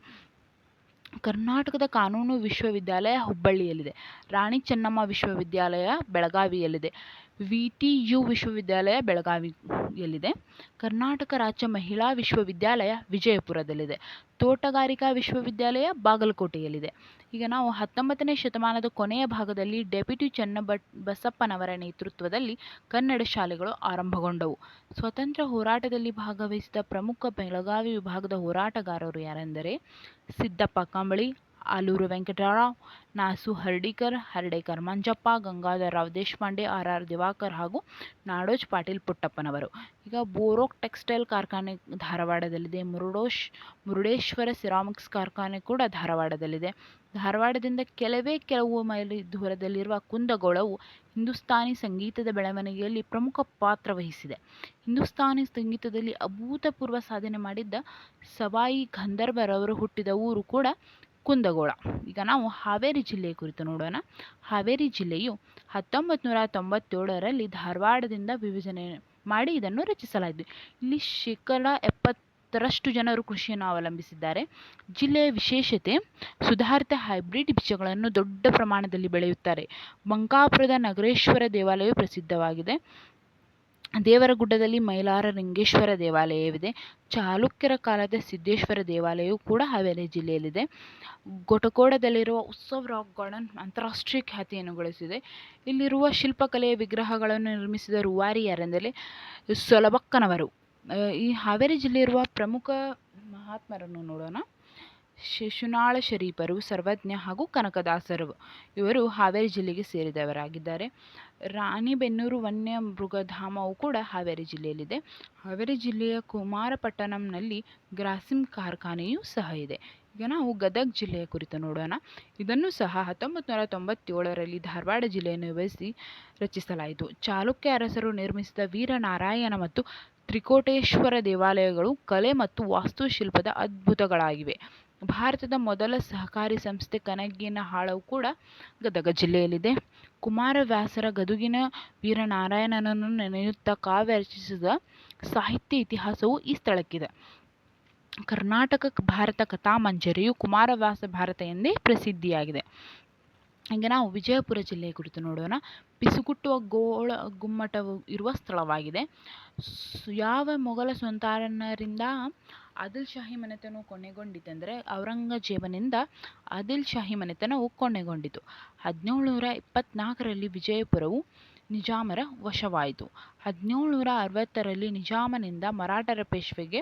ಕರ್ನಾಟಕದ ಕಾನೂನು ವಿಶ್ವವಿದ್ಯಾಲಯ ಹುಬ್ಬಳ್ಳಿಯಲ್ಲಿದೆ. ರಾಣಿ ಚೆನ್ನಮ್ಮ ವಿಶ್ವವಿದ್ಯಾಲಯ ಬೆಳಗಾವಿಯಲ್ಲಿದೆ. VTU ವಿಶ್ವವಿದ್ಯಾಲಯ ಬೆಳಗಾವಿಯಲ್ಲಿದೆ. ಕರ್ನಾಟಕ ರಾಜ್ಯ ಮಹಿಳಾ ವಿಶ್ವವಿದ್ಯಾಲಯ ವಿಜಯಪುರದಲ್ಲಿದೆ. ತೋಟಗಾರಿಕಾ ವಿಶ್ವವಿದ್ಯಾಲಯ ಬಾಗಲಕೋಟೆಯಲ್ಲಿದೆ. ಈಗ ನಾವು 19ನೇ ಶತಮಾನದ ಕೊನೆಯ ಭಾಗದಲ್ಲಿ ಡೆಪ್ಯೂಟಿ ಚನ್ನಬಸಪ್ಪನವರ ನೇತೃತ್ವದಲ್ಲಿ ಕನ್ನಡ ಶಾಲೆಗಳು ಆರಂಭಗೊಂಡವು. ಸ್ವತಂತ್ರ ಹೋರಾಟದಲ್ಲಿ ಭಾಗವಹಿಸಿದ ಪ್ರಮುಖ ಬೆಳಗಾವಿ ವಿಭಾಗದ ಹೋರಾಟಗಾರರು ಯಾರೆಂದರೆ ಸಿದ್ದಪ್ಪ ಕಂಬಳಿ, ಆಲೂರು ವೆಂಕಟರಾವ್, ನಾಸು ಹರ್ಡೇಕರ್ ಮಂಜಪ್ಪ, ಗಂಗಾಧರರಾವ್ ದೇಶಪಾಂಡೆ, RR ದಿವಾಕರ್ ಹಾಗೂ ನಾಡೋಜ್ ಪಾಟೀಲ್ ಪುಟ್ಟಪ್ಪನವರು. ಈಗ ಬೋರೋಕ್ ಟೆಕ್ಸ್ಟೈಲ್ ಕಾರ್ಖಾನೆ ಧಾರವಾಡದಲ್ಲಿದೆ. ಮುರುಡೇಶ್ವರ ಸಿರಾಮಿಕ್ಸ್ ಕಾರ್ಖಾನೆ ಕೂಡ ಧಾರವಾಡದಲ್ಲಿದೆ. ಧಾರವಾಡದಿಂದ ಕೆಲವು ಮೈಲಿ ದೂರದಲ್ಲಿರುವ ಕುಂದಗೋಳವು ಹಿಂದೂಸ್ತಾನಿ ಸಂಗೀತದ ಬೆಳವಣಿಗೆಯಲ್ಲಿ ಪ್ರಮುಖ ಪಾತ್ರ ವಹಿಸಿದೆ. ಹಿಂದೂಸ್ತಾನಿ ಸಂಗೀತದಲ್ಲಿ ಅಭೂತಪೂರ್ವ ಸಾಧನೆ ಮಾಡಿದ್ದ ಸವಾಯಿ ಗಂಧರ್ವರವರು ಹುಟ್ಟಿದ ಊರು ಕೂಡ ಕುಂದಗೋಳ. ಈಗ ನಾವು ಹಾವೇರಿ ಜಿಲ್ಲೆಯ ಕುರಿತು ನೋಡೋಣ. ಹಾವೇರಿ ಜಿಲ್ಲೆಯು 1997ರಲ್ಲಿ ಧಾರವಾಡದಿಂದ ವಿಭಜನೆ ಮಾಡಿ ಇದನ್ನು ರಚಿಸಲಾಯಿತು. ಇಲ್ಲಿ 70% ಜನರು ಕೃಷಿಯನ್ನು ಅವಲಂಬಿಸಿದ್ದಾರೆ. ಜಿಲ್ಲೆಯ ವಿಶೇಷತೆ ಸುಧಾರಿತ ಹೈಬ್ರಿಡ್ ಬೀಜಗಳನ್ನು ದೊಡ್ಡ ಪ್ರಮಾಣದಲ್ಲಿ ಬೆಳೆಯುತ್ತಾರೆ. ಬಂಕಾಪುರದ ನಗರೇಶ್ವರ ದೇವಾಲಯವು ಪ್ರಸಿದ್ಧವಾಗಿದೆ. ದೇವರಗುಡ್ಡದಲ್ಲಿ ಮೈಲಾರ ಲಿಂಗೇಶ್ವರ ದೇವಾಲಯವಿದೆ. ಚಾಲುಕ್ಯರ ಕಾಲದ ಸಿದ್ದೇಶ್ವರ ದೇವಾಲಯವು ಕೂಡ ಹಾವೇರಿ ಜಿಲ್ಲೆಯಲ್ಲಿದೆ. ಗೊಟಕೋಡದಲ್ಲಿರುವ ಉತ್ಸವ್ ರಾಕ್ ಗಾರ್ಡನ್ ಅಂತಾರಾಷ್ಟ್ರೀಯ ಖ್ಯಾತಿಯನ್ನು ಗಳಿಸಿದೆ. ಇಲ್ಲಿರುವ ಶಿಲ್ಪಕಲೆಯ ವಿಗ್ರಹಗಳನ್ನು ನಿರ್ಮಿಸಿದ ರೂವಾರಿ ಯಾರೆಂದರೆ ಸೊಲಬಕ್ಕನವರು. ಈ ಹಾವೇರಿ ಜಿಲ್ಲೆಯಿರುವ ಪ್ರಮುಖ ಮಹಾತ್ಮರನ್ನು ನೋಡೋಣ. ಶಿಶುನಾಳ ಶರೀಫರು, ಸರ್ವಜ್ಞ ಹಾಗೂ ಕನಕದಾಸರು ಇವರು ಹಾವೇರಿ ಜಿಲ್ಲೆಗೆ ಸೇರಿದವರಾಗಿದ್ದಾರೆ. ರಾಣಿಬೆನ್ನೂರು ವನ್ಯ ಮೃಗಧಾಮವು ಕೂಡ ಹಾವೇರಿ ಜಿಲ್ಲೆಯಲ್ಲಿದೆ. ಹಾವೇರಿ ಜಿಲ್ಲೆಯ ಕುಮಾರಪಟ್ಟಣಂನಲ್ಲಿ ಗ್ರಾಸಿಮ್ ಕಾರ್ಖಾನೆಯೂ ಸಹ ಇದೆ. ಈಗ ನಾವು ಗದಗ ಜಿಲ್ಲೆಯ ಕುರಿತು ನೋಡೋಣ. ಇದನ್ನು ಸಹ 1997ರಲ್ಲಿ ಧಾರವಾಡ ಜಿಲ್ಲೆಯನ್ನು ವಿಭಜಿಸಿ ರಚಿಸಲಾಯಿತು. ಚಾಲುಕ್ಯ ಅರಸರು ನಿರ್ಮಿಸಿದ ವೀರನಾರಾಯಣ ಮತ್ತು ತ್ರಿಕೋಟೇಶ್ವರ ದೇವಾಲಯಗಳು ಕಲೆ ಮತ್ತು ವಾಸ್ತುಶಿಲ್ಪದ ಅದ್ಭುತಗಳಾಗಿವೆ. ಭಾರತದ ಮೊದಲ ಸಹಕಾರಿ ಸಂಸ್ಥೆ ಕನಗಿನಹಾಳವು ಕೂಡ ಗದಗ ಜಿಲ್ಲೆಯಲ್ಲಿದೆ. ಕುಮಾರವ್ಯಾಸರ ಗದುಗಿನ ವೀರನಾರಾಯಣನನ್ನು ನೆನೆಯುತ್ತಾ ಕಾವ್ಯ ರಚಿಸಿದ ಸಾಹಿತ್ಯ ಇತಿಹಾಸವು ಈ ಸ್ಥಳಕ್ಕಿದೆ. ಕರ್ನಾಟಕ ಭಾರತ ಕಥಾಮಂಜರಿಯು ಕುಮಾರವ್ಯಾಸ ಭಾರತ ಎಂದೇ ಪ್ರಸಿದ್ಧಿಯಾಗಿದೆ. ಈಗ ನಾವು ವಿಜಯಪುರ ಜಿಲ್ಲೆಯ ಕುರಿತು ನೋಡೋಣ. ಪಿಸುಗುಟ್ಟುವ ಗೋಳ ಗುಮ್ಮಟವು ಇರುವ ಸ್ಥಳವಾಗಿದೆ. ಯಾವ ಮೊಘಲ ಸುಲ್ತಾನರಿಂದ ಆದಿಲ್ ಶಾಹಿ ಮನೆತನವು ಕೊನೆಗೊಂಡಿತೆಂದರೆ ಔರಂಗಜೇಬನಿಂದ ಆದಿಲ್ ಶಾಹಿ ಮನೆತನವು ಕೊನೆಗೊಂಡಿತು. 1724ರಲ್ಲಿ ವಿಜಯಪುರವು ನಿಜಾಮರ ವಶವಾಯಿತು. 1760ರಲ್ಲಿ ನಿಜಾಮನಿಂದ ಮರಾಠರ ಪೇಶ್ವೆಗೆ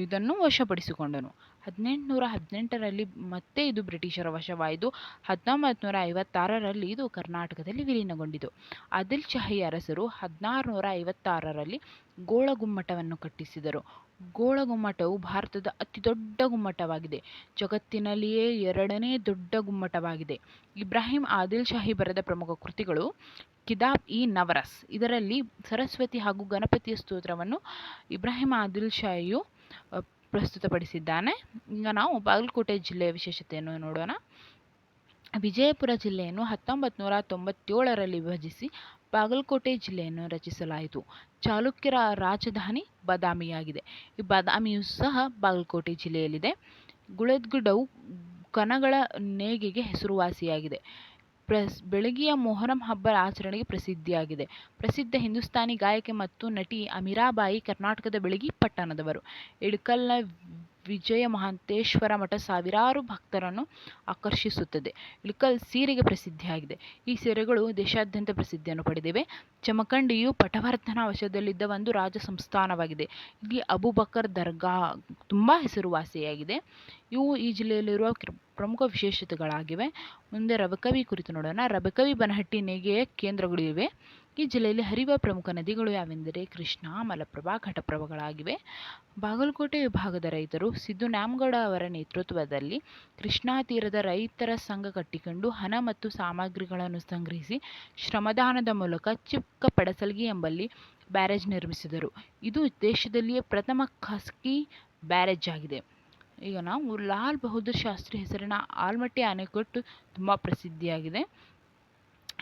ಇದನ್ನು ವಶಪಡಿಸಿಕೊಂಡನು. 1818ರಲ್ಲಿ ಮತ್ತೆ ಇದು ಬ್ರಿಟಿಷರ ವಶವಾಯಿತು. 1956ರಲ್ಲಿ ಇದು ಕರ್ನಾಟಕದಲ್ಲಿ ವಿಲೀನಗೊಂಡಿತು. ಆದಿಲ್ ಶಾಹಿ ಅರಸರು 1656ರಲ್ಲಿ ಗೋಳಗುಮ್ಮಟವನ್ನು ಕಟ್ಟಿಸಿದರು. ಗೋಳಗುಮ್ಮಟವು ಭಾರತದ ಅತಿ ದೊಡ್ಡ ಗುಮ್ಮಟವಾಗಿದೆ. ಜಗತ್ತಿನಲ್ಲಿಯೇ 2ನೇ ದೊಡ್ಡ ಗುಮ್ಮಟವಾಗಿದೆ. ಇಬ್ರಾಹಿಂ ಆದಿಲ್ ಶಾಹಿ ಬರೆದ ಪ್ರಮುಖ ಕೃತಿಗಳು ಕಿತಾಬ್-ಇ-ನವರಸ್. ಇದರಲ್ಲಿ ಸರಸ್ವತಿ ಹಾಗೂ ಗಣಪತಿಯ ಸ್ತೋತ್ರವನ್ನು ಇಬ್ರಾಹಿಂ ಆದಿಲ್ ಶಾಹಿಯು ಪ್ರಸ್ತುತಪಡಿಸಿದ್ದಾನೆ. ಈಗ ನಾವು ಬಾಗಲಕೋಟೆ ಜಿಲ್ಲೆಯ ವಿಶೇಷತೆಯನ್ನು ನೋಡೋಣ. ವಿಜಯಪುರ ಜಿಲ್ಲೆಯನ್ನು 1997ರಲ್ಲಿ ವಿಭಜಿಸಿ ಬಾಗಲಕೋಟೆ ಜಿಲ್ಲೆಯನ್ನು ರಚಿಸಲಾಯಿತು. ಚಾಲುಕ್ಯರ ರಾಜಧಾನಿ ಬಾದಾಮಿಯಾಗಿದೆ. ಈ ಬಾದಾಮಿಯು ಸಹ ಬಾಗಲಕೋಟೆ ಜಿಲ್ಲೆಯಲ್ಲಿದೆ. ಗುಳೇದಗುಡ್ಡವು ಕನಗಳ ನೇಯ್ಗೆಗೆ ಹೆಸರುವಾಸಿಯಾಗಿದೆ. ಬೆಳಗಿಯ ಮೊಹರಂ ಹಬ್ಬ ಆಚರಣೆಗೆ ಪ್ರಸಿದ್ಧಿಯಾಗಿದೆ. ಪ್ರಸಿದ್ಧ ಹಿಂದೂಸ್ತಾನಿ ಗಾಯಕಿ ಮತ್ತು ನಟಿ ಅಮೀರಾಬಾಯಿ ಕರ್ನಾಟಕದ ಬೆಳಗಿ ಪಟ್ಟಣದವರು. ಇಳಕಲ್ನ ವಿಜಯ ಮಹಾಂತೇಶ್ವರ ಮಠ ಸಾವಿರಾರು ಭಕ್ತರನ್ನು ಆಕರ್ಷಿಸುತ್ತದೆ. ಇಳಕಲ್ ಸೀರೆಗೆ ಪ್ರಸಿದ್ಧಿಯಾಗಿದೆ. ಈ ಸೀರೆಗಳು ದೇಶಾದ್ಯಂತ ಪ್ರಸಿದ್ಧಿಯನ್ನು ಪಡೆದಿವೆ. ಜಮಖಂಡಿಯು ಪಟವರ್ಧನ ವಶದಲ್ಲಿದ್ದ ಒಂದು ರಾಜ ಸಂಸ್ಥಾನವಾಗಿದೆ. ಇಲ್ಲಿ ಅಬೂಬಕರ್ ದರ್ಗಾ ತುಂಬ ಹೆಸರುವಾಸಿಯಾಗಿದೆ. ಇವು ಈ ಜಿಲ್ಲೆಯಲ್ಲಿರುವ ಪ್ರಮುಖ ವಿಶೇಷತೆಗಳಾಗಿವೆ. ಮುಂದೆ ರಬಕವಿ ಕುರಿತು ನೋಡೋಣ. ರಬಕವಿ ಬನಹಟ್ಟಿ ನೇಯ್ಗೆಯ ಕೇಂದ್ರಗಳು ಇವೆ. ಈ ಜಿಲ್ಲೆಯಲ್ಲಿ ಹರಿಯುವ ಪ್ರಮುಖ ನದಿಗಳು ಯಾವೆಂದರೆ ಕೃಷ್ಣ, ಮಲಪ್ರಭಾ, ಘಟಪ್ರಭಾಗಳಾಗಿವೆ. ಬಾಗಲಕೋಟೆ ವಿಭಾಗದ ರೈತರು ಸಿದ್ದು ನ್ಯಾಮಗೌಡ ಅವರ ನೇತೃತ್ವದಲ್ಲಿ ಕೃಷ್ಣಾ ತೀರದ ರೈತರ ಸಂಘ ಕಟ್ಟಿಕೊಂಡು ಹಣ ಮತ್ತು ಸಾಮಗ್ರಿಗಳನ್ನು ಸಂಗ್ರಹಿಸಿ ಶ್ರಮದಾನದ ಮೂಲಕ ಚಿಕ್ಕ ಪಡಸಲಗಿ ಎಂಬಲ್ಲಿ ಬ್ಯಾರೇಜ್ ನಿರ್ಮಿಸಿದರು. ಇದು ದೇಶದಲ್ಲಿಯೇ ಪ್ರಥಮ ಖಾಸಗಿ ಬ್ಯಾರೇಜ್ ಆಗಿದೆ. ಈಗ ನಾವು ಲಾಲ್ ಬಹದ್ದೂರ್ ಶಾಸ್ತ್ರಿ ಹೆಸರಿನ ಆಲ್ಮಟ್ಟಿ ಅಣೆಕಟ್ಟು ತುಂಬ ಪ್ರಸಿದ್ಧಿಯಾಗಿದೆ.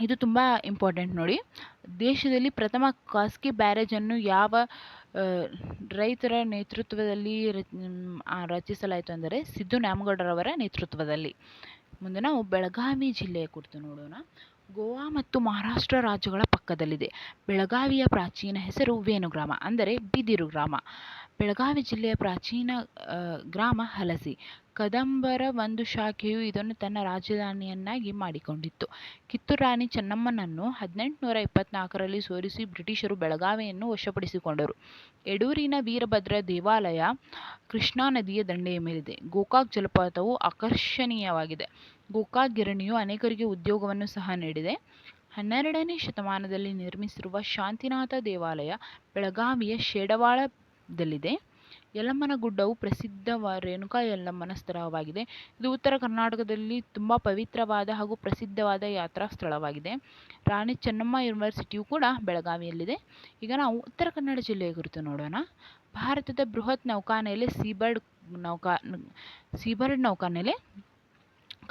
ಇದು ತುಂಬ ಇಂಪಾರ್ಟೆಂಟ್ ನೋಡಿ. ದೇಶದಲ್ಲಿ ಪ್ರಥಮ ಖಾಸಗಿ ಬ್ಯಾರೇಜನ್ನು ಯಾವ ರೈತರ ನೇತೃತ್ವದಲ್ಲಿ ರಚಿಸಲಾಯಿತು ಅಂದರೆ ಸಿದ್ದು ನ್ಯಾಮಗೌಡರವರ ನೇತೃತ್ವದಲ್ಲಿ. ಮುಂದೆ ನಾವು ಬೆಳಗಾವಿ ಜಿಲ್ಲೆಯ ಕುರಿತು ನೋಡೋಣ. ಗೋವಾ ಮತ್ತು ಮಹಾರಾಷ್ಟ್ರ ರಾಜ್ಯಗಳ ಪಕ್ಕದಲ್ಲಿದೆ. ಬೆಳಗಾವಿಯ ಪ್ರಾಚೀನ ಹೆಸರು ವೇಣುಗ್ರಾಮ ಅಂದರೆ ಬಿದಿರು ಗ್ರಾಮ. ಬೆಳಗಾವಿ ಜಿಲ್ಲೆಯ ಪ್ರಾಚೀನ ಗ್ರಾಮ ಹಲಸಿ. ಕದಂಬರ ಒಂದು ಶಾಖೆಯು ಇದನ್ನು ತನ್ನ ರಾಜಧಾನಿಯನ್ನಾಗಿ ಮಾಡಿಕೊಂಡಿತ್ತು. ಕಿತ್ತೂರು ರಾಣಿ ಚೆನ್ನಮ್ಮನನ್ನು 1824ರಲ್ಲಿ ಸೋಲಿಸಿ ಬ್ರಿಟಿಷರು ಬೆಳಗಾವಿಯನ್ನು ವಶಪಡಿಸಿಕೊಂಡರು. ಎಡೂರಿನ ವೀರಭದ್ರ ದೇವಾಲಯ ಕೃಷ್ಣಾ ನದಿಯ ದಂಡೆಯ ಮೇಲಿದೆ. ಗೋಕಾಕ್ ಜಲಪಾತವು ಆಕರ್ಷಣೀಯವಾಗಿದೆ. ಗೋಕಾಕ್ ಗಿರಣಿಯು ಅನೇಕರಿಗೆ ಉದ್ಯೋಗವನ್ನು ಸಹ ನೀಡಿದೆ. 12ನೇ ಶತಮಾನದಲ್ಲಿ ನಿರ್ಮಿಸಿರುವ ಶಾಂತಿನಾಥ ದೇವಾಲಯ ಬೆಳಗಾವಿಯ ಶೇಡವಾಳದಲ್ಲಿದೆ. ಯಲ್ಲಮ್ಮನ ಗುಡ್ಡವು ಪ್ರಸಿದ್ಧ ರೇಣುಕಾ ಯಲ್ಲಮ್ಮನ ಸ್ಥಳವಾಗಿದೆ. ಇದು ಉತ್ತರ ಕರ್ನಾಟಕದಲ್ಲಿ ತುಂಬ ಪವಿತ್ರವಾದ ಹಾಗೂ ಪ್ರಸಿದ್ಧವಾದ ಯಾತ್ರಾ ಸ್ಥಳವಾಗಿದೆ. ರಾಣಿ ಚೆನ್ನಮ್ಮ ಯೂನಿವರ್ಸಿಟಿಯು ಕೂಡ ಬೆಳಗಾವಿಯಲ್ಲಿದೆ. ಈಗ ನಾವು ಉತ್ತರ ಕನ್ನಡ ಜಿಲ್ಲೆಯ ಕುರಿತು ನೋಡೋಣ. ಭಾರತದ ಬೃಹತ್ ನೌಕಾನೆಲೆ ಸೀಬರ್ಡ್ ನೌಕಾನೆಲೆ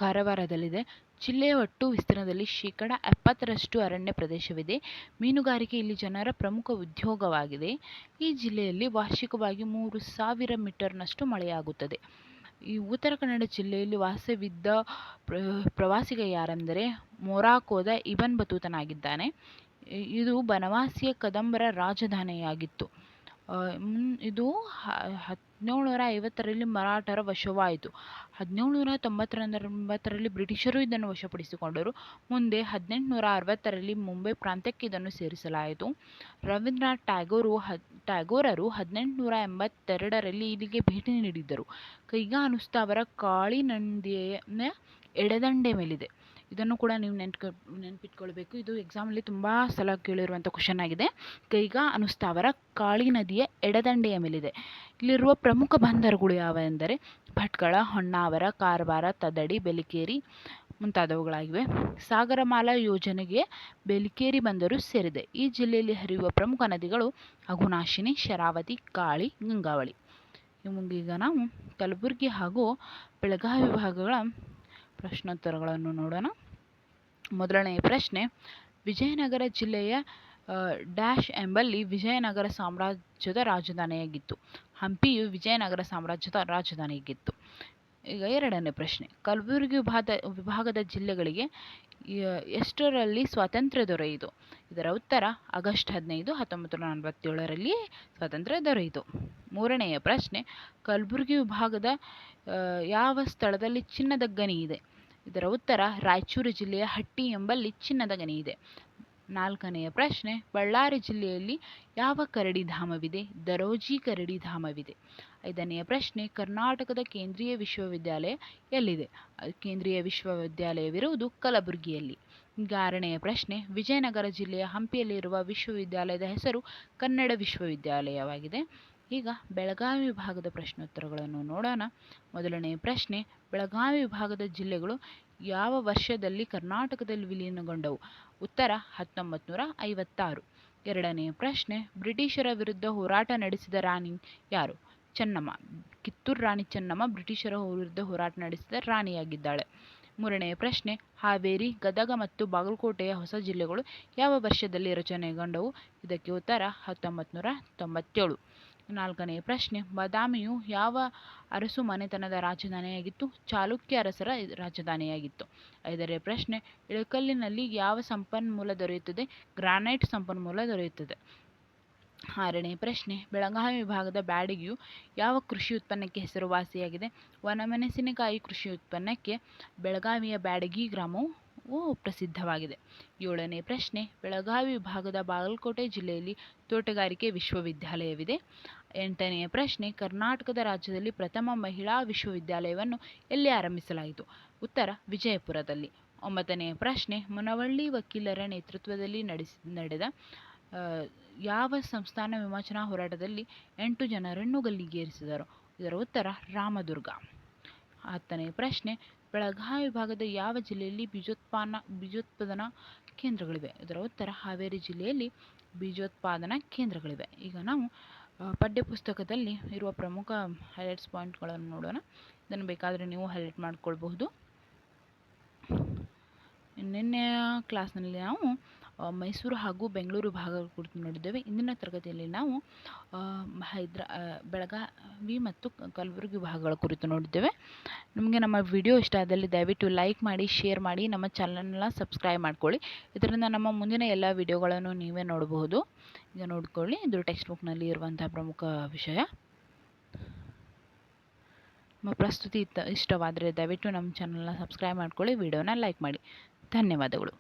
ಕಾರವಾರದಲ್ಲಿದೆ. ಜಿಲ್ಲೆಯ ಒಟ್ಟು ವಿಸ್ತೀರ್ಣದಲ್ಲಿ 70% ಅರಣ್ಯ ಪ್ರದೇಶವಿದೆ. ಮೀನುಗಾರಿಕೆ ಇಲ್ಲಿ ಜನರ ಪ್ರಮುಖ ಉದ್ಯೋಗವಾಗಿದೆ. ಈ ಜಿಲ್ಲೆಯಲ್ಲಿ ವಾರ್ಷಿಕವಾಗಿ 3000 ಮೀಟರ್ನಷ್ಟು ಮಳೆಯಾಗುತ್ತದೆ. ಈ ಉತ್ತರ ಕನ್ನಡ ಜಿಲ್ಲೆಯಲ್ಲಿ ವಾಸವಿದ್ದ ಪ್ರವಾಸಿಗ ಯಾರೆಂದರೆ ಮೊರಾಕೋದ ಇಬನ್ ಬತೂತನಾಗಿದ್ದಾನೆ. ಇದು ಬನವಾಸಿಯ ಕದಂಬರ ರಾಜಧಾನಿಯಾಗಿತ್ತು. ಇದು 1750ರಲ್ಲಿ ಮರಾಠರ ವಶವಾಯಿತು. 1799ರಲ್ಲಿ ಬ್ರಿಟಿಷರು ಇದನ್ನು ವಶಪಡಿಸಿಕೊಂಡರು. ಮುಂದೆ 1860ರಲ್ಲಿ ಮುಂಬೈ ಪ್ರಾಂತ್ಯಕ್ಕೆ ಇದನ್ನು ಸೇರಿಸಲಾಯಿತು. ರವೀಂದ್ರನಾಥ್ ಟ್ಯಾಗೋರರು 1882ರಲ್ಲಿ ಇಲ್ಲಿಗೆ ಭೇಟಿ ನೀಡಿದ್ದರು. ಕೈಗಾ ಅನುಸ್ತಾ ಅವರ ಕಾಳಿ ನದಿಯ ಎಡದಂಡೆ ಮೇಲಿದೆ. ಇದನ್ನು ಕೂಡ ನೀವು ನೆನಪಿಟ್ಕೊಳ್ಬೇಕು. ಇದು ಎಕ್ಸಾಮಲ್ಲಿ ತುಂಬ ಸಲ ಕೇಳಿರುವಂಥ ಕ್ವಶನ್ ಆಗಿದೆ. ಕೈಗಾ ಅನುಸ್ತಾ ಅವರ ಕಾಳಿ ನದಿಯ ಎಡದಂಡೆಯ ಮೇಲಿದೆ. ಇಲ್ಲಿರುವ ಪ್ರಮುಖ ಬಂದರುಗಳು ಯಾವೆಂದರೆ ಭಟ್ಕಳ, ಹೊನ್ನಾವರ, ಕಾರವಾರ, ತದಡಿ, ಬೆಲಿಕೇರಿ ಮುಂತಾದವುಗಳಾಗಿವೆ. ಸಾಗರಮಾಲಾ ಯೋಜನೆಗೆ ಬೆಲಿಕೇರಿ ಬಂದರು ಸೇರಿದೆ. ಈ ಜಿಲ್ಲೆಯಲ್ಲಿ ಹರಿಯುವ ಪ್ರಮುಖ ನದಿಗಳು ಅಘುನಾಶಿನಿ, ಶರಾವತಿ, ಕಾಳಿ, ಗಂಗಾವಳಿ. ಈಗ ನಾವು ಕಲಬುರಗಿ ಹಾಗೂ ಬೆಳಗಾವಿ ವಿಭಾಗಗಳ ಪ್ರಶ್ನೋತ್ತರಗಳನ್ನು ನೋಡೋಣ. ಮೊದಲನೆಯ ಪ್ರಶ್ನೆ, ವಿಜಯನಗರ ಜಿಲ್ಲೆಯ ಡ್ಯಾಶ್ ಎಂಬಲ್ಲಿ ವಿಜಯನಗರ ಸಾಮ್ರಾಜ್ಯದ ರಾಜಧಾನಿಯಾಗಿತ್ತು. ಹಂಪಿಯು ವಿಜಯನಗರ ಸಾಮ್ರಾಜ್ಯದ ರಾಜಧಾನಿಯಾಗಿತ್ತು. ಈಗ ಎರಡನೇ ಪ್ರಶ್ನೆ, ಕಲಬುರಗಿ ವಿಭಾಗದ ಜಿಲ್ಲೆಗಳಿಗೆ ಎಷ್ಟರಲ್ಲಿ ಸ್ವಾತಂತ್ರ್ಯ ದೊರೆಯಿತು? ಇದರ ಉತ್ತರ ಆಗಸ್ಟ್ 15, 1947ರಲ್ಲಿ ಸ್ವಾತಂತ್ರ್ಯ ದೊರೆಯಿತು. ಮೂರನೆಯ ಪ್ರಶ್ನೆ, ಕಲಬುರಗಿ ವಿಭಾಗದ ಯಾವ ಸ್ಥಳದಲ್ಲಿ ಚಿನ್ನದ ಗಣಿ ಇದೆ? ಇದರ ಉತ್ತರ ರಾಯಚೂರು ಜಿಲ್ಲೆಯ ಹಟ್ಟಿ ಎಂಬಲ್ಲಿ ಚಿನ್ನದ ಗಣಿ ಇದೆ. ನಾಲ್ಕನೆಯ ಪ್ರಶ್ನೆ, ಬಳ್ಳಾರಿ ಜಿಲ್ಲೆಯಲ್ಲಿ ಯಾವ ಕರಡಿ ಧಾಮವಿದೆ? ದರೋಜಿ ಕರಡಿ ಧಾಮವಿದೆ. ಐದನೆಯ ಪ್ರಶ್ನೆ, ಕರ್ನಾಟಕದ ಕೇಂದ್ರೀಯ ವಿಶ್ವವಿದ್ಯಾಲಯ ಎಲ್ಲಿದೆ? ಕೇಂದ್ರೀಯ ವಿಶ್ವವಿದ್ಯಾಲಯವಿರುವುದು ಕಲಬುರಗಿಯಲ್ಲಿ. ಈಗ ಆರನೆಯ ಪ್ರಶ್ನೆ, ವಿಜಯನಗರ ಜಿಲ್ಲೆಯ ಹಂಪಿಯಲ್ಲಿರುವ ವಿಶ್ವವಿದ್ಯಾಲಯದ ಹೆಸರು ಕನ್ನಡ ವಿಶ್ವವಿದ್ಯಾಲಯವಾಗಿದೆ. ಈಗ ಬೆಳಗಾವಿ ವಿಭಾಗದ ಪ್ರಶ್ನೋತ್ತರಗಳನ್ನು ನೋಡೋಣ. ಮೊದಲನೆಯ ಪ್ರಶ್ನೆ, ಬೆಳಗಾವಿ ವಿಭಾಗದ ಜಿಲ್ಲೆಗಳು ಯಾವ ವರ್ಷದಲ್ಲಿ ಕರ್ನಾಟಕದಲ್ಲಿ ವಿಲೀನಗೊಂಡವು? ಉತ್ತರ 1956. ಎರಡನೆಯ ಪ್ರಶ್ನೆ, ಬ್ರಿಟಿಷರ ವಿರುದ್ಧ ಹೋರಾಟ ನಡೆಸಿದ ರಾಣಿ ಯಾರು? ಚೆನ್ನಮ್ಮ. ಕಿತ್ತೂರು ರಾಣಿ ಚೆನ್ನಮ್ಮ ಬ್ರಿಟಿಷರ ವಿರುದ್ಧ ಹೋರಾಟ ನಡೆಸಿದ ರಾಣಿಯಾಗಿದ್ದಾಳೆ. ಮೂರನೆಯ ಪ್ರಶ್ನೆ, ಹಾವೇರಿ, ಗದಗ ಮತ್ತು ಬಾಗಲಕೋಟೆಯ ಹೊಸ ಜಿಲ್ಲೆಗಳು ಯಾವ ವರ್ಷದಲ್ಲಿ ರಚನೆಗೊಂಡವು? ಇದಕ್ಕೆ ಉತ್ತರ 1997. ನಾಲ್ಕನೆಯ ಪ್ರಶ್ನೆ, ಬಾದಾಮಿಯು ಯಾವ ಅರಸು ಮನೆತನದ ರಾಜಧಾನಿಯಾಗಿತ್ತು? ಚಾಲುಕ್ಯ ಅರಸರ ರಾಜಧಾನಿಯಾಗಿತ್ತು. ಐದನೇ ಪ್ರಶ್ನೆ, ಇಳಕಲ್ಲಿನಲ್ಲಿ ಯಾವ ಸಂಪನ್ಮೂಲ ದೊರೆಯುತ್ತದೆ? ಗ್ರಾನೈಟ್ ಸಂಪನ್ಮೂಲ ದೊರೆಯುತ್ತದೆ. 6ನೇ ಪ್ರಶ್ನೆ, ಬೆಳಗಾವಿ ವಿಭಾಗದ ಬ್ಯಾಡಗಿಯು ಯಾವ ಕೃಷಿ ಉತ್ಪನ್ನಕ್ಕೆ ಹೆಸರುವಾಸಿಯಾಗಿದೆ? ಒಣಮೆಣಸಿನಕಾಯಿ ಕೃಷಿ ಉತ್ಪನ್ನಕ್ಕೆ ಬೆಳಗಾವಿಯ ಬ್ಯಾಡಗಿ ಗ್ರಾಮವು ಪ್ರಸಿದ್ಧವಾಗಿದೆ. 7ನೇ ಪ್ರಶ್ನೆ, ಬೆಳಗಾವಿ ವಿಭಾಗದ ಬಾಗಲಕೋಟೆ ಜಿಲ್ಲೆಯಲ್ಲಿ ತೋಟಗಾರಿಕೆ ವಿಶ್ವವಿದ್ಯಾಲಯವಿದೆ. 8ನೇ ಪ್ರಶ್ನೆ, ಕರ್ನಾಟಕದ ರಾಜ್ಯದಲ್ಲಿ ಪ್ರಥಮ ಮಹಿಳಾ ವಿಶ್ವವಿದ್ಯಾಲಯವನ್ನು ಎಲ್ಲಿ ಆರಂಭಿಸಲಾಯಿತು? ಉತ್ತರ, ವಿಜಯಪುರದಲ್ಲಿ. 9ನೇ ಪ್ರಶ್ನೆ, ಮುನವಳ್ಳಿ ವಕೀಲರ ನೇತೃತ್ವದಲ್ಲಿ ನಡೆದ ಯಾವ ಸಂಸ್ಥಾನ ವಿಮೋಚನಾ ಹೋರಾಟದಲ್ಲಿ 8 ಜನರನ್ನು ಗಲ್ಲಿಗೇರಿಸಿದರು? ಇದರ ಉತ್ತರ, ರಾಮದುರ್ಗ. 10ನೇ ಪ್ರಶ್ನೆ, ಬೆಳಗಾವಿ ವಿಭಾಗದ ಯಾವ ಜಿಲ್ಲೆಯಲ್ಲಿ ಬೀಜೋತ್ಪಾದನಾ ಕೇಂದ್ರಗಳಿವೆ? ಇದರ ಉತ್ತರ, ಹಾವೇರಿ ಜಿಲ್ಲೆಯಲ್ಲಿ ಬೀಜೋತ್ಪಾದನಾ ಕೇಂದ್ರಗಳಿವೆ. ಈಗ ನಾವು ಪಠ್ಯಪುಸ್ತಕದಲ್ಲಿ ಇರುವ ಪ್ರಮುಖ ಹೈಲೈಟ್ಸ್ ಪಾಯಿಂಟ್ಗಳನ್ನು ನೋಡೋಣ. ಇದನ್ನು ಬೇಕಾದರೆ ನೀವು ಹೈಲೈಟ್ ಮಾಡ್ಕೊಳ್ಬಹುದು. ನಿನ್ನೆಯ ಕ್ಲಾಸ್ನಲ್ಲಿ ನಾವು ಮೈಸೂರು ಹಾಗೂ ಬೆಂಗಳೂರು ವಿಭಾಗಗಳ ಕುರಿತು ನೋಡಿದ್ದೇವೆ. ಇಂದಿನ ತರಗತಿಯಲ್ಲಿ ನಾವು ಬೆಳಗಾವಿ ಮತ್ತು ಕಲಬುರಗಿ ವಿಭಾಗಗಳ ಕುರಿತು ನೋಡಿದ್ದೇವೆ. ನಿಮಗೆ ನಮ್ಮ ವಿಡಿಯೋ ಇಷ್ಟ ಆದಲ್ಲಿ ದಯವಿಟ್ಟು ಲೈಕ್ ಮಾಡಿ, ಶೇರ್ ಮಾಡಿ, ನಮ್ಮ ಚಾನಲ್ನ ಸಬ್ಸ್ಕ್ರೈಬ್ ಮಾಡ್ಕೊಳ್ಳಿ. ಇದರಿಂದ ನಮ್ಮ ಮುಂದಿನ ಎಲ್ಲ ವಿಡಿಯೋಗಳನ್ನು ನೀವೇ ನೋಡಬಹುದು. ಈಗ ನೋಡ್ಕೊಳ್ಳಿ, ಇದು ಟೆಕ್ಸ್ಟ್ ಬುಕ್ನಲ್ಲಿ ಇರುವಂತಹ ಪ್ರಮುಖ ವಿಷಯ. ನಮ್ಮ ಪ್ರಸ್ತುತಿ ಇಷ್ಟವಾದರೆ ದಯವಿಟ್ಟು ನಮ್ಮ ಚಾನಲ್ನ ಸಬ್ಸ್ಕ್ರೈಬ್ ಮಾಡ್ಕೊಳ್ಳಿ, ವಿಡಿಯೋನ ಲೈಕ್ ಮಾಡಿ. ಧನ್ಯವಾದಗಳು.